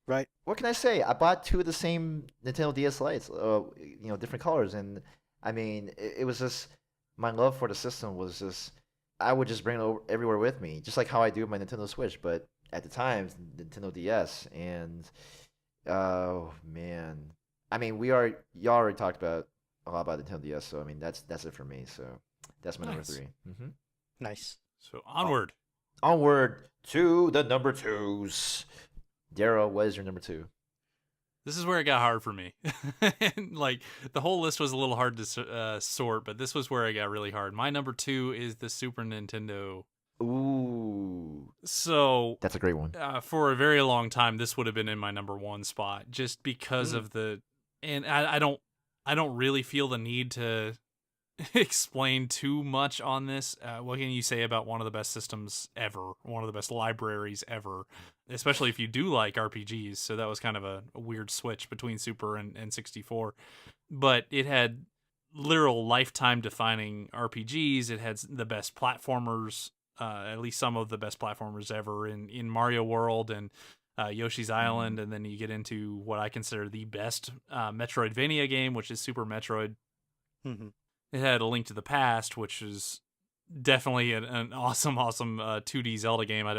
Right. what can I say? I bought 2 of the same Nintendo DS Lites, different colors, and I mean, it was just my love for the system was just I would just bring it over everywhere with me, just like how I do with my Nintendo Switch, but at the time, Nintendo DS, and oh man, I mean, y'all already talked about a lot about Nintendo DS, so I mean, that's it for me. So that's my number Nice. 3. Mm-hmm. Nice. So onward. Onward to the number 2s. Daryl, what is your number 2? This is where it got hard for me. And, like the whole list was a little hard to sort, but this was where it got really hard. My number 2 is the Super Nintendo. Ooh, So that's a great one. for a very long time, this would have been in my number 1 spot, just because of and I don't really feel the need to explain too much on this. What can you say about one of the best systems ever, one of the best libraries ever, especially if you do like RPGs? So that was kind of a weird switch between Super and 64, but it had literal lifetime defining RPGs. It had the best platformers, at least some of the best platformers ever in Mario World and Yoshi's Island, and then you get into what I consider the best Metroidvania game, which is Super Metroid. Hmm. It had A Link to the Past, which is definitely an awesome 2D Zelda game. I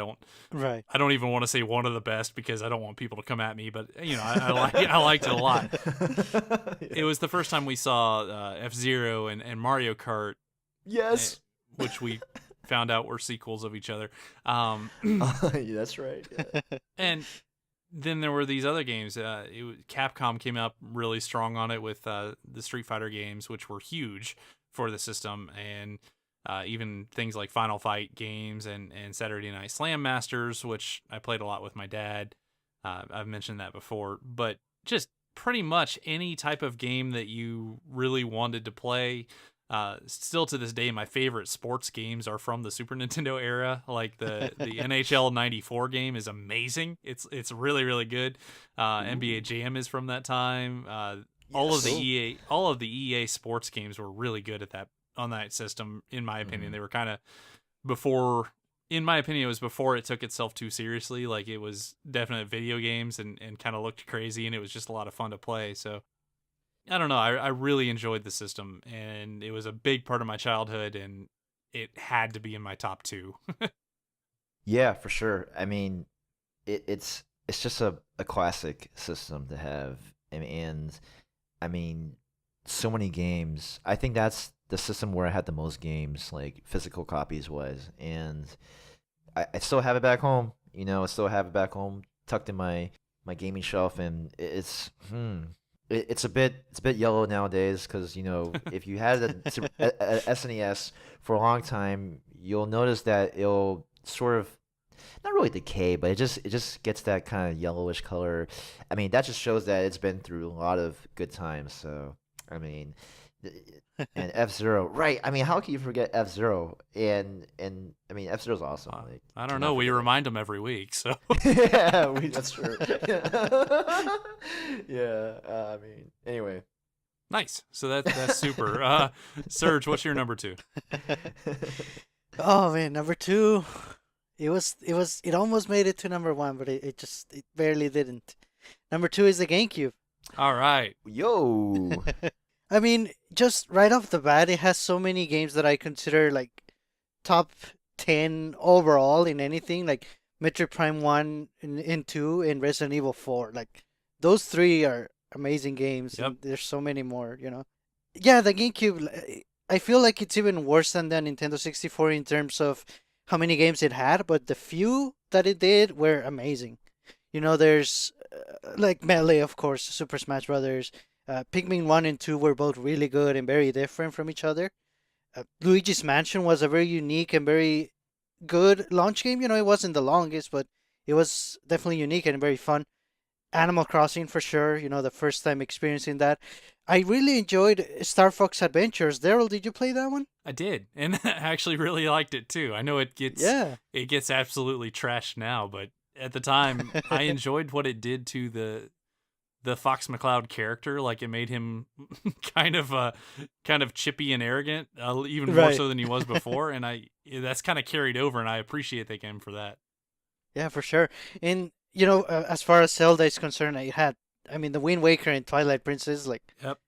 Right. don't even want to say one of the best because I don't want people to come at me, but I liked it a lot. It was the first time we saw F-Zero and Mario Kart, Yes. which we found out were sequels of each other. Yeah, that's right. Yeah. And then there were these other games. Capcom came up really strong on it with the Street Fighter games, which were huge for the system, and even things like Final Fight games and Saturday Night Slam Masters, which I played a lot with my dad. I've mentioned that before, but just pretty much any type of game that you really wanted to play. Still to this day, my favorite sports games are from the Super Nintendo era. Like the NHL '94 game is amazing. It's really really good. NBA Jam is from that time. All of the EA sports games were really good at that on that system. In my opinion, they were kind of before, in my opinion, it was before it took itself too seriously. Like, it was definite video games and kind of looked crazy, and it was just a lot of fun to play. So I don't know. I really enjoyed the system, and it was a big part of my childhood, and it had to be in my top 2. Yeah, for sure. I mean, it's just a classic system to have, and I mean, so many games. I think that's the system where I had the most games, like physical copies was, and I still have it back home. I still have it back home, tucked in my gaming shelf, and it's a bit yellow nowadays because if you had a SNES for a long time, you'll notice that it'll sort of not really decay, but it just gets that kind of yellowish color. I mean, that just shows that it's been through a lot of good times. So I mean, and F-Zero, right? I mean, how can you forget F-Zero? And I mean, F-Zero's awesome. Like, I don't know. We remind them every week, so. Yeah, that's true. Yeah, I mean, anyway. Nice. So that's super. Serge, what's your number 2? Oh man, number 2. It almost made it to number 1, but it barely didn't. Number 2 is the GameCube. All right. Yo. I mean, just right off the bat, it has so many games that I consider like top 10 overall in anything, like Metroid Prime 1 and 2 and Resident Evil 4. Like, those 3 are amazing games, Yep. and there's so many more, Yeah, the GameCube, I feel like it's even worse than the Nintendo 64 in terms of how many games it had, but the few that it did were amazing. There's like Melee, of course, Super Smash Brothers. Pikmin 1 and 2 were both really good and very different from each other. Luigi's Mansion was a very unique and very good launch game. It wasn't the longest, but it was definitely unique and very fun. Animal Crossing for sure, the first time experiencing that. I really enjoyed Star Fox Adventures. Daryl, did you play that one? I did, and I actually really liked it too. I know it gets absolutely trashed now, but at the time, I enjoyed what it did to the Fox McCloud character. Like, it made him kind of chippy and arrogant, even more so than he was before, and that's kind of carried over, and I appreciate the game for that. Yeah, for sure. And as far as Zelda is concerned, the Wind Waker and Twilight Princess, like, Yep.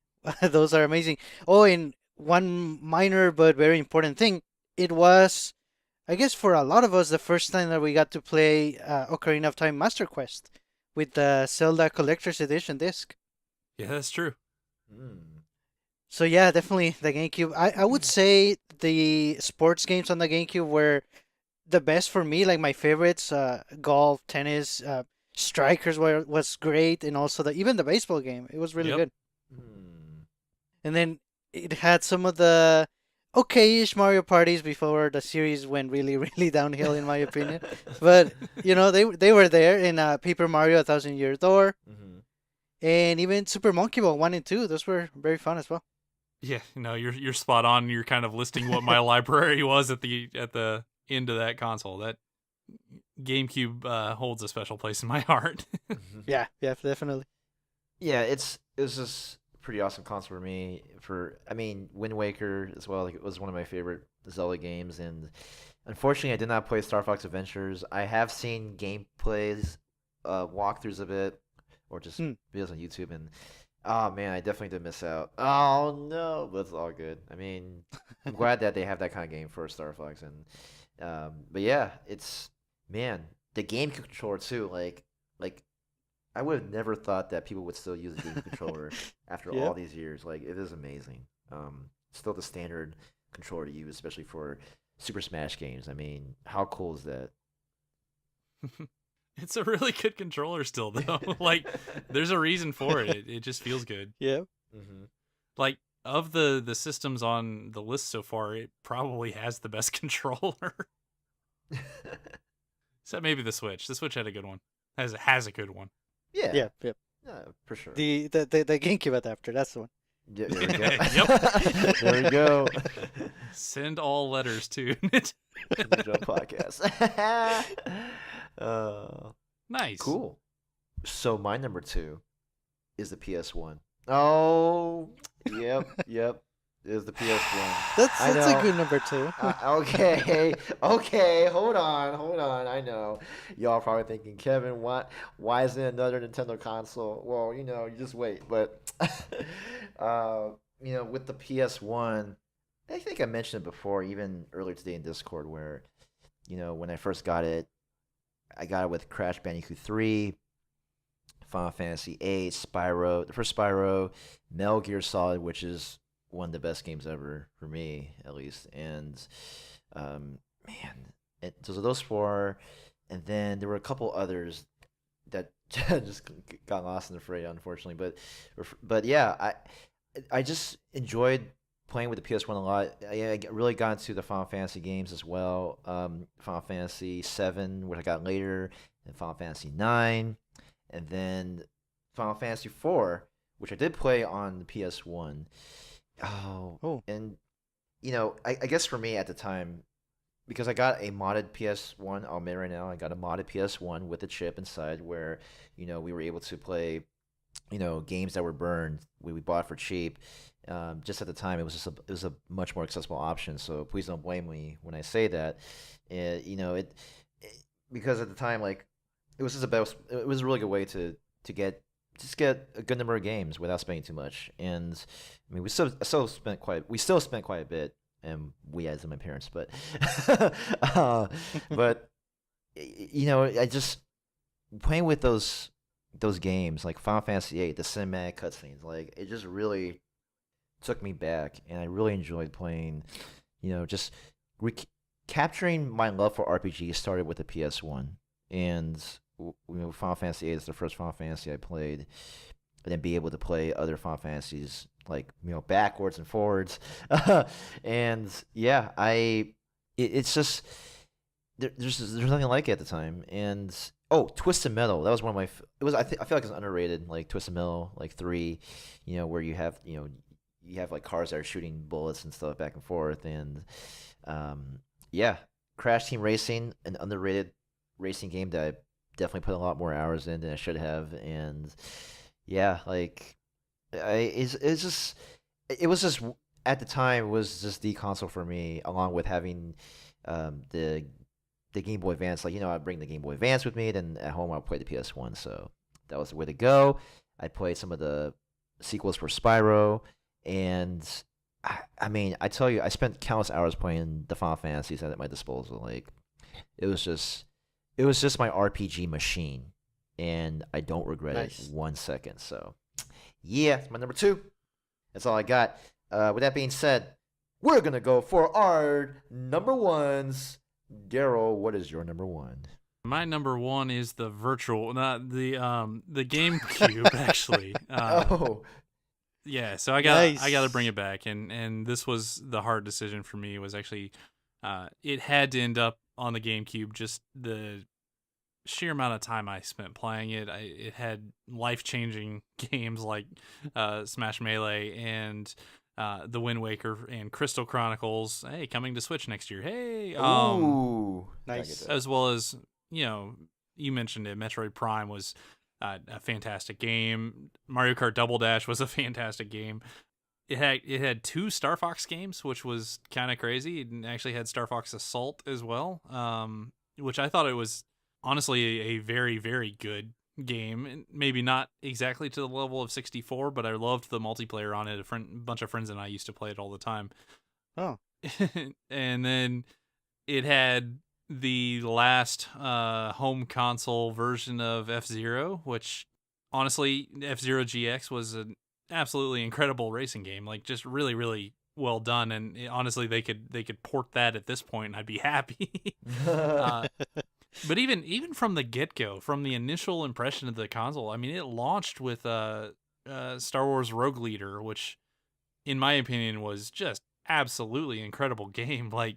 those are amazing. Oh, and one minor but very important thing, it was, I guess for a lot of us, the first time that we got to play Ocarina of Time Master Quest with the Zelda Collector's Edition disc. Yeah, that's true. So yeah, definitely the GameCube. I would say the sports games on the GameCube were the best for me. Like, my favorites, golf, tennis, Strikers was great, and also even the baseball game. It was really good. And then it had some of the okay-ish Mario parties before the series went really, really downhill, in my opinion. But they were there in Paper Mario: A Thousand Year Door, and even Super Monkey Ball 1 and 2. Those were very fun as well. Yeah, you're spot on. You're kind of listing what my library was at the end of that console. That GameCube holds a special place in my heart. Yeah, definitely. Yeah, it was just a pretty awesome console for me. Wind Waker as well. Like, it was one of my favorite Zelda games, and unfortunately, I did not play Star Fox Adventures. I have seen gameplays, walkthroughs of it, or just videos on YouTube, and oh man, I definitely did miss out. Oh no, but it's all good. I mean, I'm glad that they have that kind of game for Star Fox, and but yeah, the game controller too. Like I would have never thought that people would still use a game controller after all these years. Like, it is amazing. Still the standard controller to use, especially for Super Smash games. I mean, how cool is that? It's a really good controller still, though. Like, there's a reason for it. It just feels good. Yeah. Like, of the systems on the list so far, it probably has the best controller. Except maybe the Switch. The Switch had a good one. Has a good one. Yeah, for sure. The GameCube adapter, that's the one. Yeah, there we go. Yep. There we go. Send all letters to NintendoJumpPodcast. Nice. Cool. So my number 2 is the PS1. Oh, yep. is the PS1. I That's a know. good number two. Okay, okay, hold on. I know y'all probably thinking, Kevin, why isn't it another Nintendo console? Well, you just wait. But uh, with the PS1, I think I mentioned it before, even earlier today in Discord, where when I first got it, I got it with Crash Bandicoot 3, Final Fantasy 8, Spyro, the first Spyro, Metal Gear Solid, which is one of the best games ever for me, at least. And man, so those four, and then there were a couple others that just got lost in the fray, unfortunately. But yeah, I just enjoyed playing with the PS1 a lot. I really got into the Final Fantasy games as well. Final Fantasy 7, which I got later, and Final Fantasy 9, and then Final Fantasy 4, which I did play on the PS1. Oh, Oh, and I guess for me at the time, because I got a modded PS1, I'll admit right now, I got a modded PS1 with a chip inside where, we were able to play, games that were burned. We bought for cheap. Just at the time, it was a much more accessible option. So please don't blame me when I say that. Because at the time, like, it was just it was a really good way to get a good number of games without spending too much. And I mean, we still spent quite a bit, and we as my parents, but but I just playing with those games like Final Fantasy 8, the cinematic cutscenes, like it just really took me back, and I really enjoyed playing. Just re- capturing my love for RPG started with the PS1, and Final Fantasy 8 is the first Final Fantasy I played, and then be able to play other Final Fantasies like backwards and forwards, and yeah, it's just there's nothing like it at the time. And oh, Twisted Metal, that was one of my it was I feel like it's underrated, like Twisted Metal like 3, where you have like cars that are shooting bullets and stuff back and forth. And yeah, Crash Team Racing, an underrated racing game that I definitely put a lot more hours in than I should have. And yeah, like it was just at the time, it was just the console for me, along with having the Game Boy Advance. Like, I'd bring the Game Boy Advance with me, then at home I'll play the PS1. So that was the way to go. I played some of the sequels for Spyro, and I mean, I tell you, I spent countless hours playing the Final Fantasies at my disposal. Like, it was just my RPG machine, and I don't regret it nice. 1 second. So yeah, it's my number two. That's all I got. With that being said, we're gonna go for our number ones. Daryl, what is your number one? My number one is the virtual, not the GameCube actually. Oh, Yeah, so I got to bring Nice. it back, and this was the hard decision for me. Was actually, it had to end up on the GameCube. Just the sheer amount of time I spent playing it. It had life changing games like Smash Melee and the Wind Waker and Crystal Chronicles. Hey, coming to Switch next year. Hey, ooh, gotta get Nice. that. as well as you mentioned it. Metroid Prime was a fantastic game. Mario Kart Double Dash was a fantastic game. It had two Star Fox games, which was kind of crazy. It actually had Star Fox Assault as well, which I thought it was honestly a very very good game. And maybe not exactly to the level of 64, but I loved the multiplayer on it. Bunch of friends and I used to play it all the time. Oh, And then it had the last home console version of F-Zero, which honestly, F-Zero GX was an absolutely incredible racing game. Like, just really, really well done. And honestly, they could port that at this point, and I'd be happy. uh, but even from the get go, from the initial impression of the console, I mean, it launched with Star Wars Rogue Leader, which, in my opinion, was just absolutely incredible game. Like,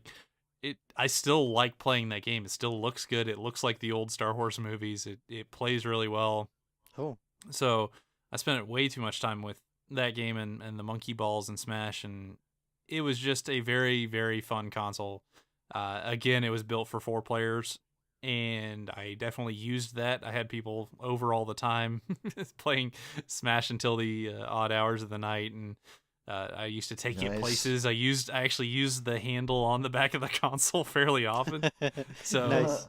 I still like playing that game. It still looks good. It looks like the old Star Wars movies. It plays really well. oh, So I spent way too much time with that game and the monkey balls and Smash, and it was just a very very fun console. Again, it was built for 4 players, and I definitely used that. I had people over all the time playing Smash until the odd hours of the night, and I used to take it Nice. places. I actually used the handle on the back of the console fairly often. So Nice.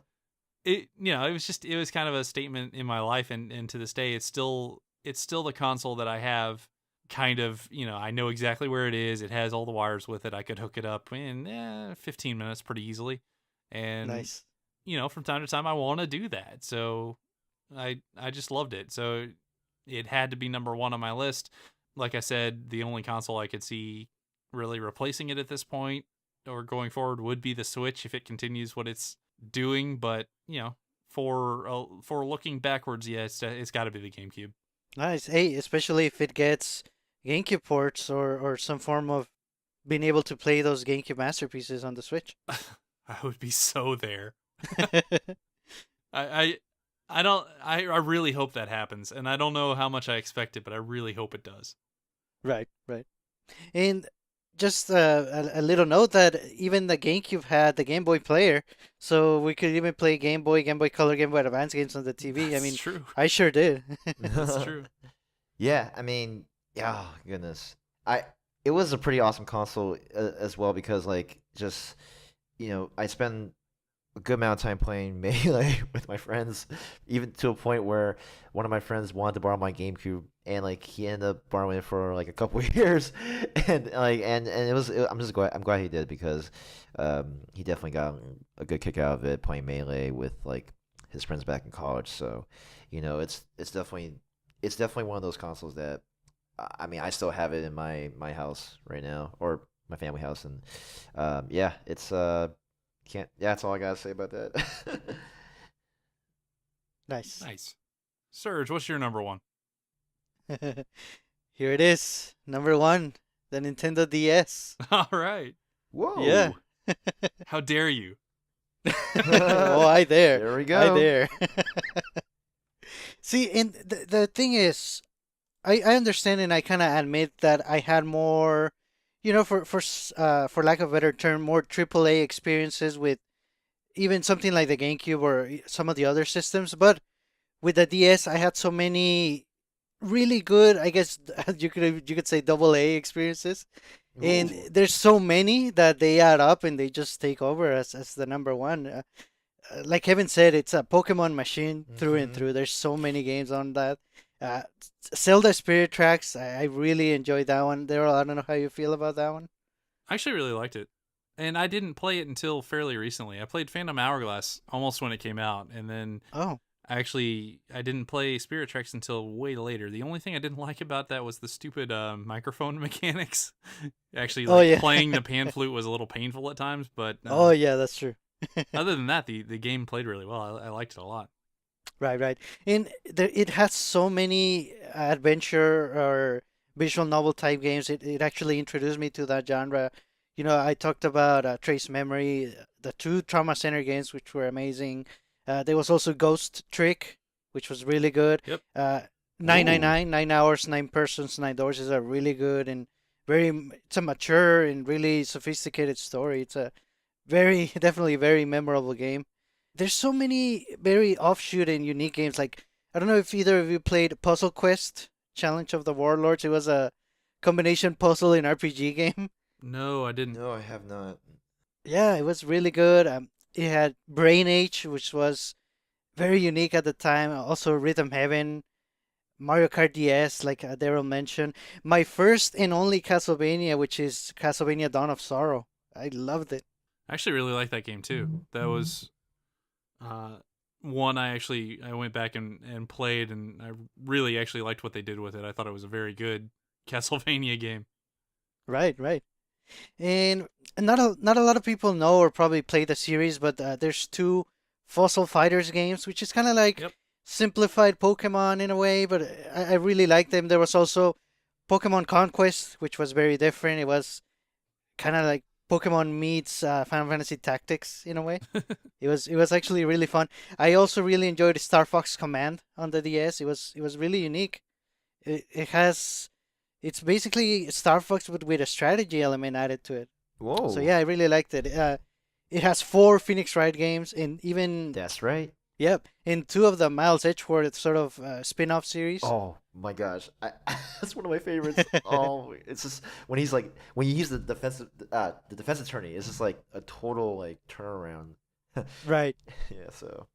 it it was kind of a statement in my life, and to this day it's still the console that I have. Kind of, I know exactly where it is. It has all the wires with it. I could hook it up in 15 minutes pretty easily. And Nice. from time to time I want to do that. So I just loved it. So it had to be number one on my list. Like I said, the only console I could see really replacing it at this point or going forward would be the Switch if it continues what it's doing. But for looking backwards, yeah, it's got to be the GameCube. Nice. Hey, especially if it gets GameCube ports or some form of being able to play those GameCube masterpieces on the Switch. I would be so there. I really hope that happens, and I don't know how much I expect it, but I really hope it does. Right, right. And just a little note that even the GameCube had the Game Boy player, so we could even play Game Boy, Game Boy Color, Game Boy Advance games on the TV. That's I mean, true. I sure did. That's true. Yeah, I mean, oh goodness, it was a pretty awesome console as well because like just I spend a good amount of time playing Melee with my friends, even to a point where one of my friends wanted to borrow my GameCube, and like he ended up borrowing it for like a couple of years, and like and I'm glad he did because he definitely got a good kick out of it playing Melee with like his friends back in college. So, it's definitely one of those consoles that I mean I still have it in my house right now or my family house, and yeah, it's can't. Yeah, that's all I gotta say about that. Nice. Nice. Serge, what's your number one? Here it is, number one, the Nintendo DS. All right. Whoa. Yeah. How dare you? Oh, I there. There we I go. there. See, and the thing is, I understand and I kind of admit that I had more, for lack of a better term, more AAA experiences with even something like the GameCube or some of the other systems. But with the DS, I had so many really good, I guess you could say double A experiences. And Ooh. there's so many that they add up and they just take over as the number one. Like Kevin said, it's a Pokemon machine through and Mhm. through. There's so many games on that. Uh, Zelda Spirit Tracks, I really enjoyed that one. Daryl, I don't know how you feel about that one. I actually really liked it. And I didn't play it until fairly recently. I played Phantom Hourglass almost when it came out, and then Oh, I didn't play Spirit Tracks until way later. The only thing I didn't like about that was the stupid microphone mechanics. Actually, oh yeah. playing the pan flute was a little painful at times, but Oh yeah, that's true. other than that, the game played really well. I liked it a lot. Right, right. And it has so many adventure or visual novel type games. It actually introduced me to that genre. I talked about Trace Memory, the two Trauma Center games, which were amazing. There was also Ghost Trick, which was really good. Yep. 999, 9 hours, 9 persons, 9 doors is a really good and it's a mature and really sophisticated story. It's a definitely very memorable game. There's so many very offshoot and unique games. Like, I don't know if either of you played Puzzle Quest, Challenge of the Warlords. It was a combination puzzle and RPG game. No, I didn't. No, I have not. Yeah, it was really good. It had Brain Age, which was very unique at the time. Also, Rhythm Heaven, Mario Kart DS, like Daryl mentioned. My first and only Castlevania, which is Castlevania Dawn of Sorrow. I loved it. I actually really liked that game too. That was one I went back and played, and I really actually liked what they did with it. I thought it was a very good Castlevania game. Right, right. And not a lot of people know or probably play the series, but there's two Fossil Fighters games, which is kind of like Yep. simplified Pokemon in a way, but I really like them. There was also Pokemon Conquest, which was very different. It was kind of like Pokemon meets Final Fantasy Tactics in a way. It was actually really fun. I also really enjoyed Star Fox Command on the DS. It was really unique. It's basically Star Fox but with a strategy element added to it. Whoa. So yeah, I really liked it. It has four Phoenix Wright games, and even That's right. Yep, in two of the Miles Edgeworth sort of spin-off series. Oh my gosh, that's one of my favorites. Oh, it's just when he's like when you use the defense attorney, it's just like a total like turnaround. Right. Yeah, so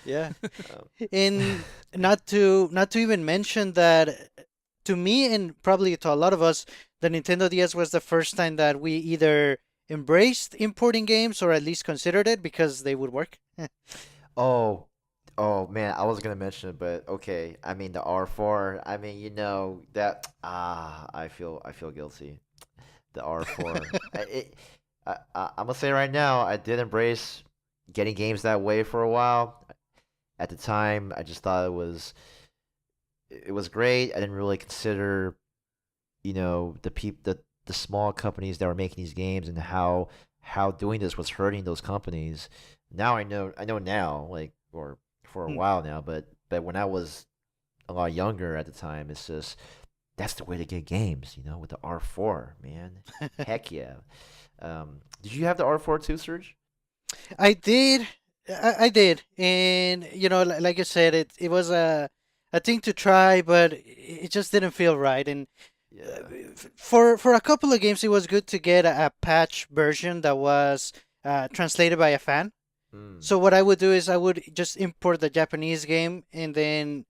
Yeah. um, And not to even mention that to me and probably to a lot of us, the Nintendo DS was the first time that we either embraced importing games or at least considered it because they would work. oh, oh man, I was gonna mention it, but okay. I mean the R4. I mean that I feel guilty. The R4. I'm gonna say right now, I did embrace getting games that way for a while. At the time, I just thought it was great. I didn't really consider, the small companies that were making these games and how doing this was hurting those companies. Now I know now, like or for a Hmm. while now, but when I was a lot younger at the time, it's just that's the way to get games, with the R4, man. Heck yeah. Did you have the R4 too, Serge? I did. I did. And like you said, it was a thing to try, but it just didn't feel right. And Yeah. for a couple of games, it was good to get a patch version that was translated by a fan. Mm. So what I would do is I would just import the Japanese game, and then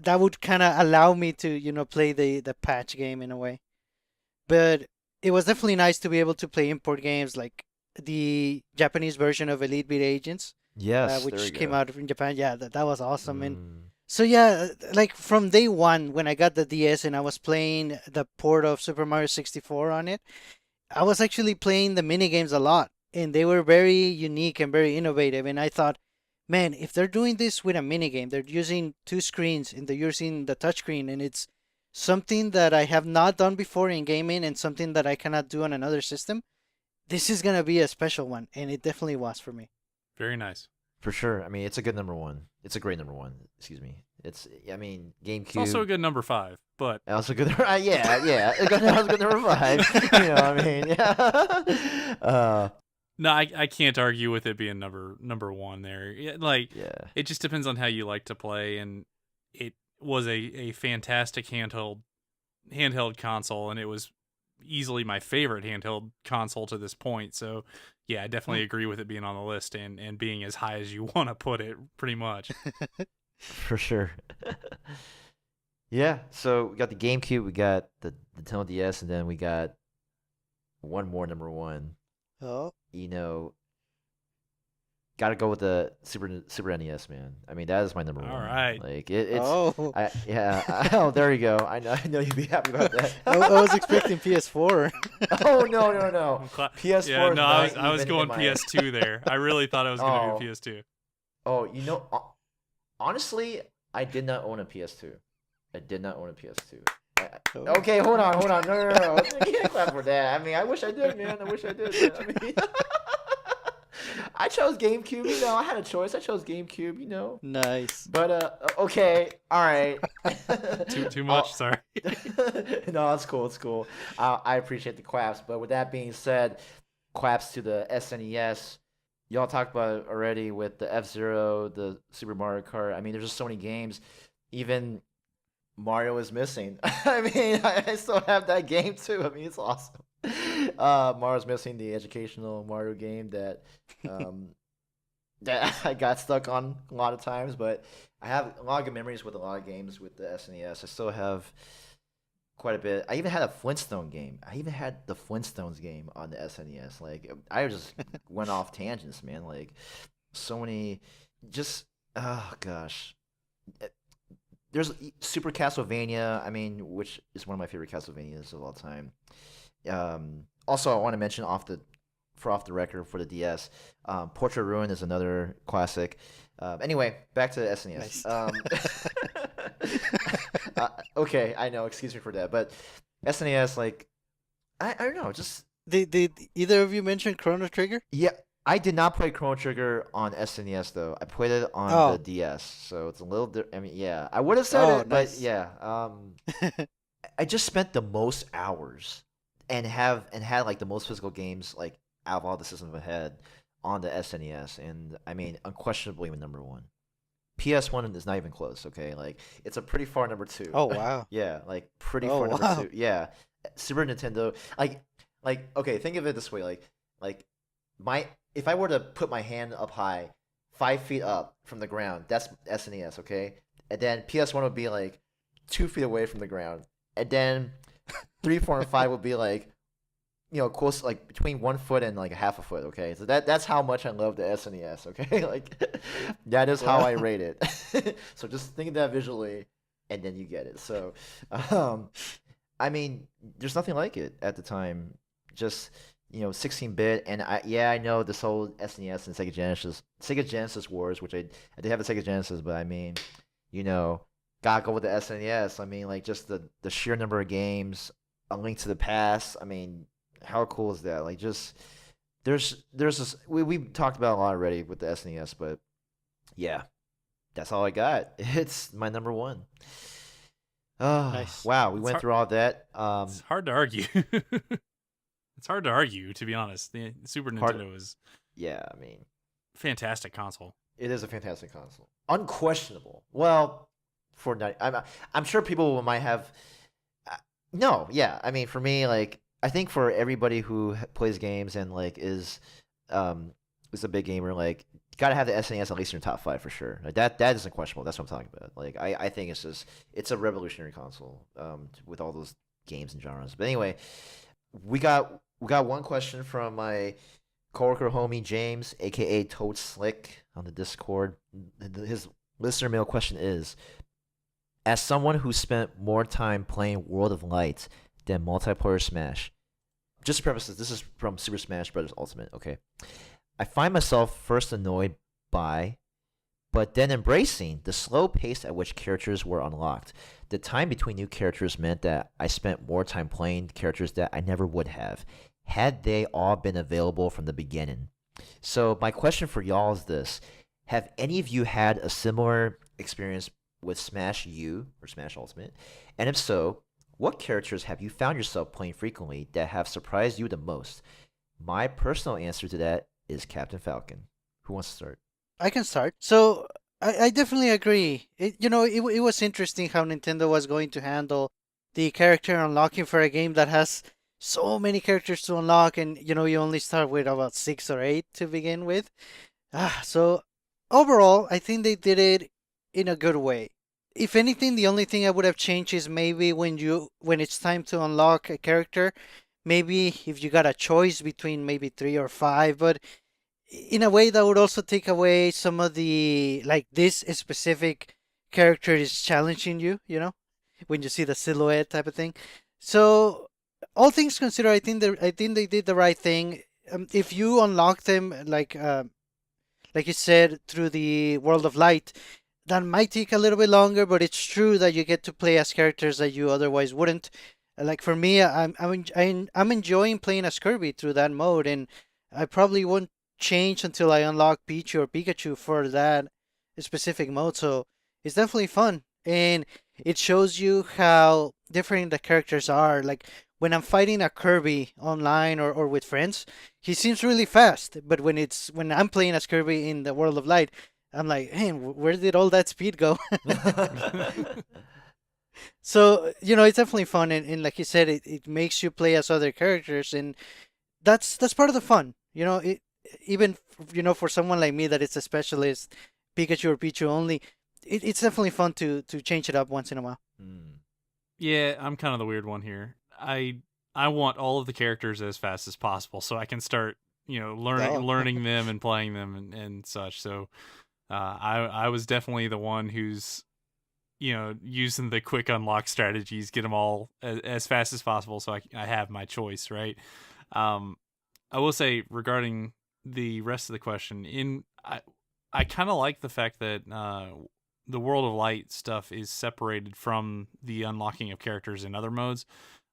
that would kind of allow me to play the patch game in a way. But it was definitely nice to be able to play import games like the Japanese version of Elite Beat Agents, Yes, there you which came go. out in Japan. Yeah, that was awesome. And Mm. so yeah, like from day one when I got the DS and I was playing the port of Super Mario 64 on it, I was actually playing the mini games a lot, and they were very unique and very innovative. And I thought, man, if they're doing this with a mini game, they're using two screens and they're using the touchscreen, and it's something that I have not done before in gaming and something that I cannot do on another system. This is gonna be a special one, and it definitely was for me. Very nice. For sure. I mean, it's a good number one. It's a great number one. Excuse me. I mean, It's also a GameCube. good number 5, but Also good. Yeah, yeah. That was good number five. What I mean, yeah. no, I can't argue with it being number 1 there. Like Yeah. it just depends on how you like to play, and it was a fantastic handheld console, and it was easily my favorite handheld console to this point. So yeah, I Hmm. definitely agree with it being on the list and being as high as you want to put it, pretty much. For sure. Yeah. So we got the GameCube, we got the Nintendo DS, and then we got one more number one. Oh, You know, Gotta go with the Super NES, man. I mean, that is my number All one. right. Like it's, oh, yeah. Oh, there you go. I know you'd be happy about that. I was expecting PS4. Oh no. PS4 Yeah, is no, not I was even going in my. PS2 there. I really thought it was going to Oh, be a PS2. oh, honestly, I did not own a PS2. I did not own a PS2. Oh. Okay, hold on. No. You can't clap for that. I mean, I wish I did, man. I wish I did. I mean, I chose GameCube. I had a choice. I chose GameCube. Nice. But okay, all right. Too I'll- much, sorry. No, it's cool. It's cool. I appreciate the claps. But with that being said, claps to the SNES. Y'all talked about it already with the F-Zero, the Super Mario Kart. I mean, there's just so many games. Even Mario is missing. I mean, I still have that game too. I mean, it's awesome. Mario's missing the educational Mario game um, that I got stuck on a lot of times, but I have a lot of good memories with a lot of games with the SNES. I still have quite a bit. I even had a Flintstone game. I even had the Flintstones game on the SNES. Like I just went off tangents, man. Like so many, just oh gosh. There's Super Castlevania. I mean, which is one of my favorite Castlevanias of all time. Also, I want to mention off the record for the DS, Portrait Ruin is another classic. Anyway, back to the SNES. Nice. Okay, I know. Excuse me for that, but SNES, like, I don't know. Just Did either of you mention Chrono Trigger? yeah, I did not play Chrono Trigger on SNES though. I played it on the Oh, DS, so it's a little. I mean, yeah, I would have said oh, it, but nice. yeah. I just spent the most hours and had like the most physical games like out of all the systems I had on the SNES, and I mean unquestionably number one. PS1 is not even close. Okay, like it's a pretty far number two. Oh wow. Yeah, like pretty Oh far number wow. two. Yeah, Super Nintendo. Like okay, think of it this way. Like my if I were to put my hand up high, 5 feet up from the ground, that's SNES. Okay, and then PS1 would be like 2 feet away from the ground, and then three, four, and five would be like close, like between 1 foot and like a half a foot. Okay, so that's how much I love the SNES. Okay, like that is how Wow. I rate it. So just think of that visually, and then you get it. So, um, I mean, there's nothing like it at the time. Just 16-bit, and I know this whole SNES and Sega Genesis wars, which I did have a Sega Genesis, but I mean, you know, gotta go with the SNES. I mean, like just the sheer number of games, A Link to the Past. I mean, how cool is that? Like just there's this we talked about a lot already with the SNES, but yeah, that's all I got. It's my number one. Oh, Nice. wow, we It's went hard. through all that. It's hard to argue. It's hard to argue, to be honest. The Super Hard. Nintendo is Yeah, I mean, fantastic console. it is a fantastic console, unquestionable. Well, for I'm sure people might have. No, yeah, I mean, for me, like, I think for everybody who plays games and like is a big gamer, like, gotta have the SNES at least in your top five for sure. Like, that isn't questionable. That's what I'm talking about. Like, I think it's a revolutionary console with all those games and genres. But anyway, we got one question from my coworker homie James, aka Toad Slick, on the Discord. His listener mail question is: as someone who spent more time playing World of Light than multiplayer Smash, just to preface this is from Super Smash Bros. Ultimate. Okay, I find myself first annoyed by, but then embracing the slow pace at which characters were unlocked. The time between new characters meant that I spent more time playing characters that I never would have had they all been available from the beginning. So my question for y'all is this: have any of you had a similar experience with Smash U or Smash Ultimate? And if so, what characters have you found yourself playing frequently that have surprised you the most? My personal answer to that is Captain Falcon. Who wants to start? I can start. So I definitely agree. It was interesting how Nintendo was going to handle the character unlocking for a game that has so many characters to unlock, and you only start with about 6 or 8 to begin with. So overall, I think they did it in a good way. If anything, the only thing I would have changed is maybe when it's time to unlock a character, maybe if you got a choice between maybe 3 or 5, but in a way that would also take away some of the, like, this specific character is challenging you, when you see the silhouette type of thing. So all things considered, I think they did the right thing. If you unlock them like you said through the World of Light, that might take a little bit longer, but it's true that you get to play as characters that you otherwise wouldn't. Like for me, I'm enjoying playing as Kirby through that mode, and I probably won't change until I unlock Pichu or Pikachu for that specific mode. So it's definitely fun, and it shows you how different the characters are. Like when I'm fighting a Kirby online or with friends, he seems really fast, but when I'm playing as Kirby in the World of Light, I'm like, hey, where did all that speed go? So it's definitely fun, and like you said, it makes you play as other characters, and that's part of the fun. Even for someone like me that is a specialist, Pikachu or Pichu only, it's definitely fun to change it up once in a while. Mm. Yeah, I'm kind of the weird one here. I want all of the characters as fast as possible so I can start, learning Oh, learning them and playing them and such. So I was definitely the one who's using the quick unlock strategies, get them all as fast as possible so I have my choice, right? Um, I will say regarding the rest of the question, I kind of like the fact that the World of Light stuff is separated from the unlocking of characters in other modes.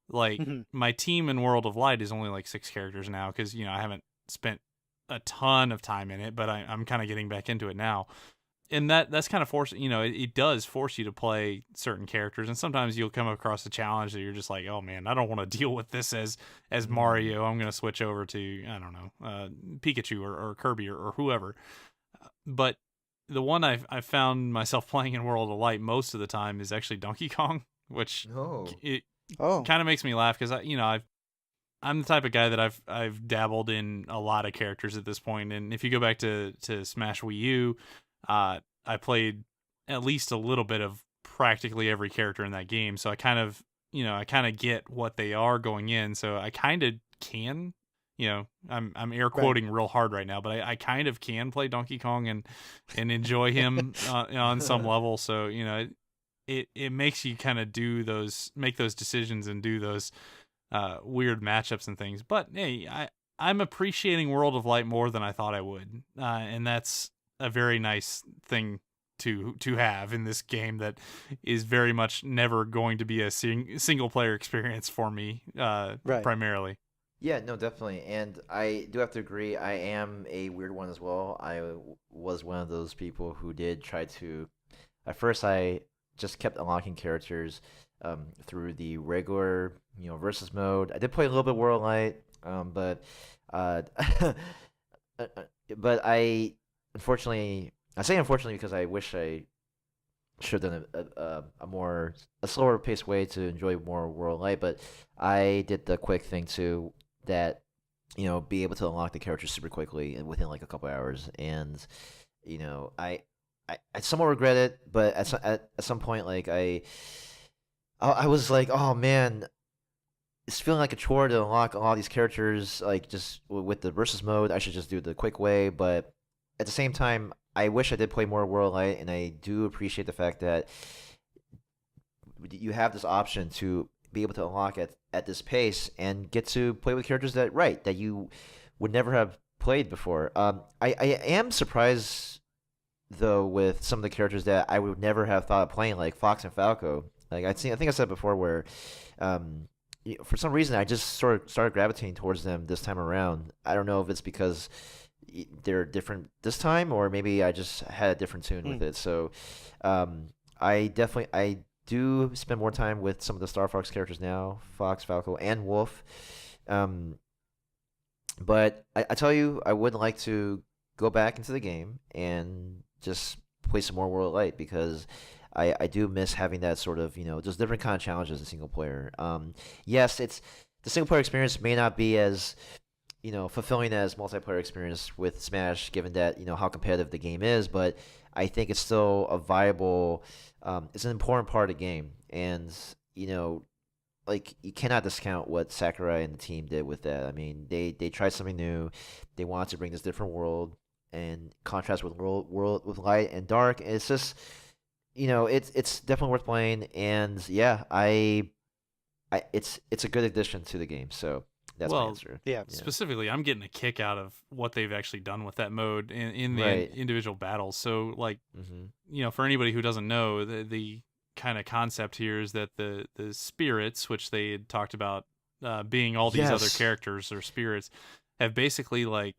Like my team in World of Light is only like 6 characters now because I haven't spent a ton of time in it, but I'm kind of getting back into it now. And that's kind of forcing, it does force you to play certain characters, and sometimes you'll come across a challenge that you're just like, oh man, I don't want to deal with this as Mario. I'm gonna switch over to, I don't know, Pikachu or Kirby or whoever. But the one I've found myself playing in World of Light most of the time is actually Donkey Kong, which it Oh, kind of makes me laugh because I'm the type of guy that I've dabbled in a lot of characters at this point, and if you go back to Smash Wii U, I played at least a little bit of practically every character in that game, so I kind of get what they are going in, so I kind of can. I'm air right. quoting real hard right now, but I kind of can play Donkey Kong and enjoy him on some level. So it makes you kind of make those decisions and do those weird matchups and things. But hey, I'm appreciating World of Light more than I thought I would, and that's a very nice thing to have in this game that is very much never going to be a single player experience for me, Right. primarily. Yeah, no, definitely. And I do have to agree, I am a weird one as well. Was one of those people who did try to. At first, I just kept unlocking characters through the regular, versus mode. I did play a little bit World Light, but uh, uh, but I say unfortunately because I wish I should have done a slower paced way to enjoy more World Light. But I did the quick thing too that be able to unlock the characters super quickly and within like a couple hours. And I somewhat regret it, but at some point, like I was like, oh man, it's feeling like a chore to unlock a lot of these characters. Like just with the versus mode, I should just do it the quick way. But at the same time, I wish I did play more World Light, and I do appreciate the fact that you have this option to be able to unlock at this pace and get to play with characters that you would never have played before. I am surprised though with some of the characters that I would never have thought of playing, like Fox and Falco. Like I think I said before, where for some reason I just sort of started gravitating towards them this time around. I don't know if it's because they're different this time, or maybe I just had a different tune with it. So I do spend more time with some of the Star Fox characters now, Fox, Falco, and Wolf. But I tell you, I would like to go back into the game and just play some more World of Light because I do miss having that sort of, just different kind of challenges in single player. Yes, the single player experience may not be as, fulfilling as multiplayer experience with Smash, given that, how competitive the game is, but I think it's still a viable, it's an important part of the game. And, like you cannot discount what Sakurai and the team did with that. I mean, they tried something new. They wanted to bring this different world and contrast with world with light and dark. And it's just, it's definitely worth playing. And yeah, it's a good addition to the game. So that's my answer. Yeah. Specifically, I'm getting a kick out of what they've actually done with that mode in the Right. individual battles. So like, Mm-hmm. for anybody who doesn't know, the kind of concept here is that the spirits, which they had talked about being all these other Yes. characters or spirits, have basically like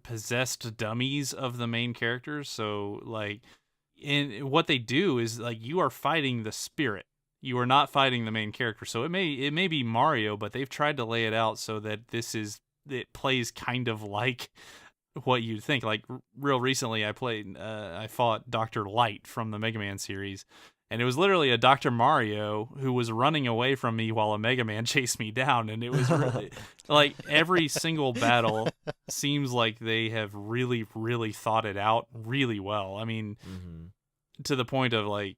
possessed dummies of the main characters. So like, in what they do is like you are fighting the spirit. You are not fighting the main character. So it may be Mario, but they've tried to lay it out so that it plays kind of like what you'd think. Like real recently, I fought Dr. Light from the Mega Man series, and it was literally a Dr. Mario who was running away from me while a Mega Man chased me down, and it was really like every single battle seems like they have really, really thought it out really well. I mean, to the point of like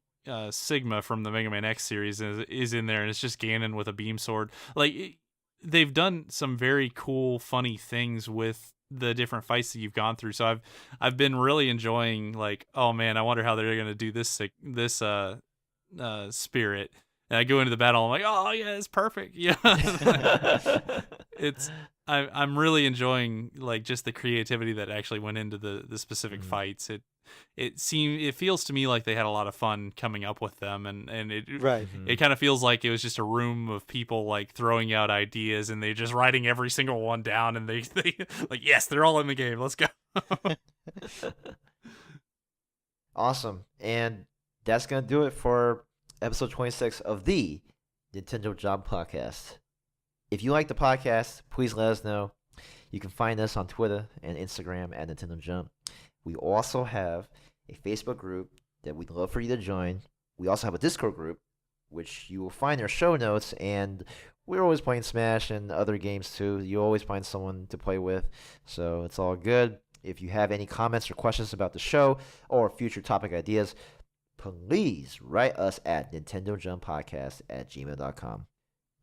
Sigma from the Mega Man X series is in there, and it's just Ganon with a beam sword. Like they've done some very cool, funny things with the different fights that you've gone through. So I've been really enjoying like, oh man, I wonder how they're gonna do this spirit. And I go into the battle, I'm like, oh yeah, it's perfect. Yeah, I'm really enjoying like just the creativity that actually went into the specific fights. It feels to me like they had a lot of fun coming up with them, and Right. it kind of feels like it was just a room of people like throwing out ideas, and they just writing every single one down, and they like, yes, they're all in the game, let's go. Awesome. And that's going to do it for episode 26 of the Nintendo Jump Podcast. If you like the podcast, please let us know. You can find us on Twitter and Instagram at Nintendo Jump. We also have a Facebook group that we'd love for you to join. We also have a Discord group, which you will find in our show notes, and we're always playing Smash and other games too. You always find someone to play with, so it's all good. If you have any comments or questions about the show or future topic ideas, please write us at NintendoJumpPodcast@gmail.com.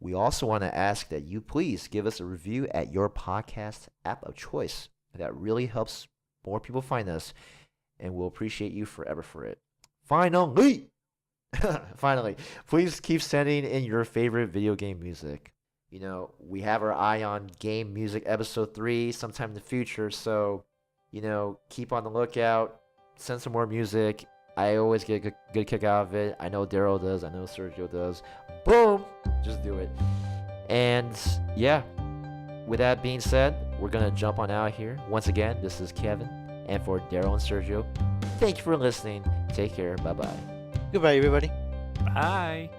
We also want to ask that you please give us a review at your podcast app of choice. That really helps more people find us, and we'll appreciate you forever for it. Finally, please keep sending in your favorite video game music. You know, we have our eye on Game Music Episode 3 sometime in the future, so, you know, keep on the lookout. Send some more music. I always get a good kick out of it. I know Daryl does. I know Sergio does. Boom! Just do it. And, yeah, with that being said, we're going to jump on out here. Once again, this is Kevin. And for Daryl and Sergio, thank you for listening. Take care. Bye-bye. Goodbye, everybody. Bye.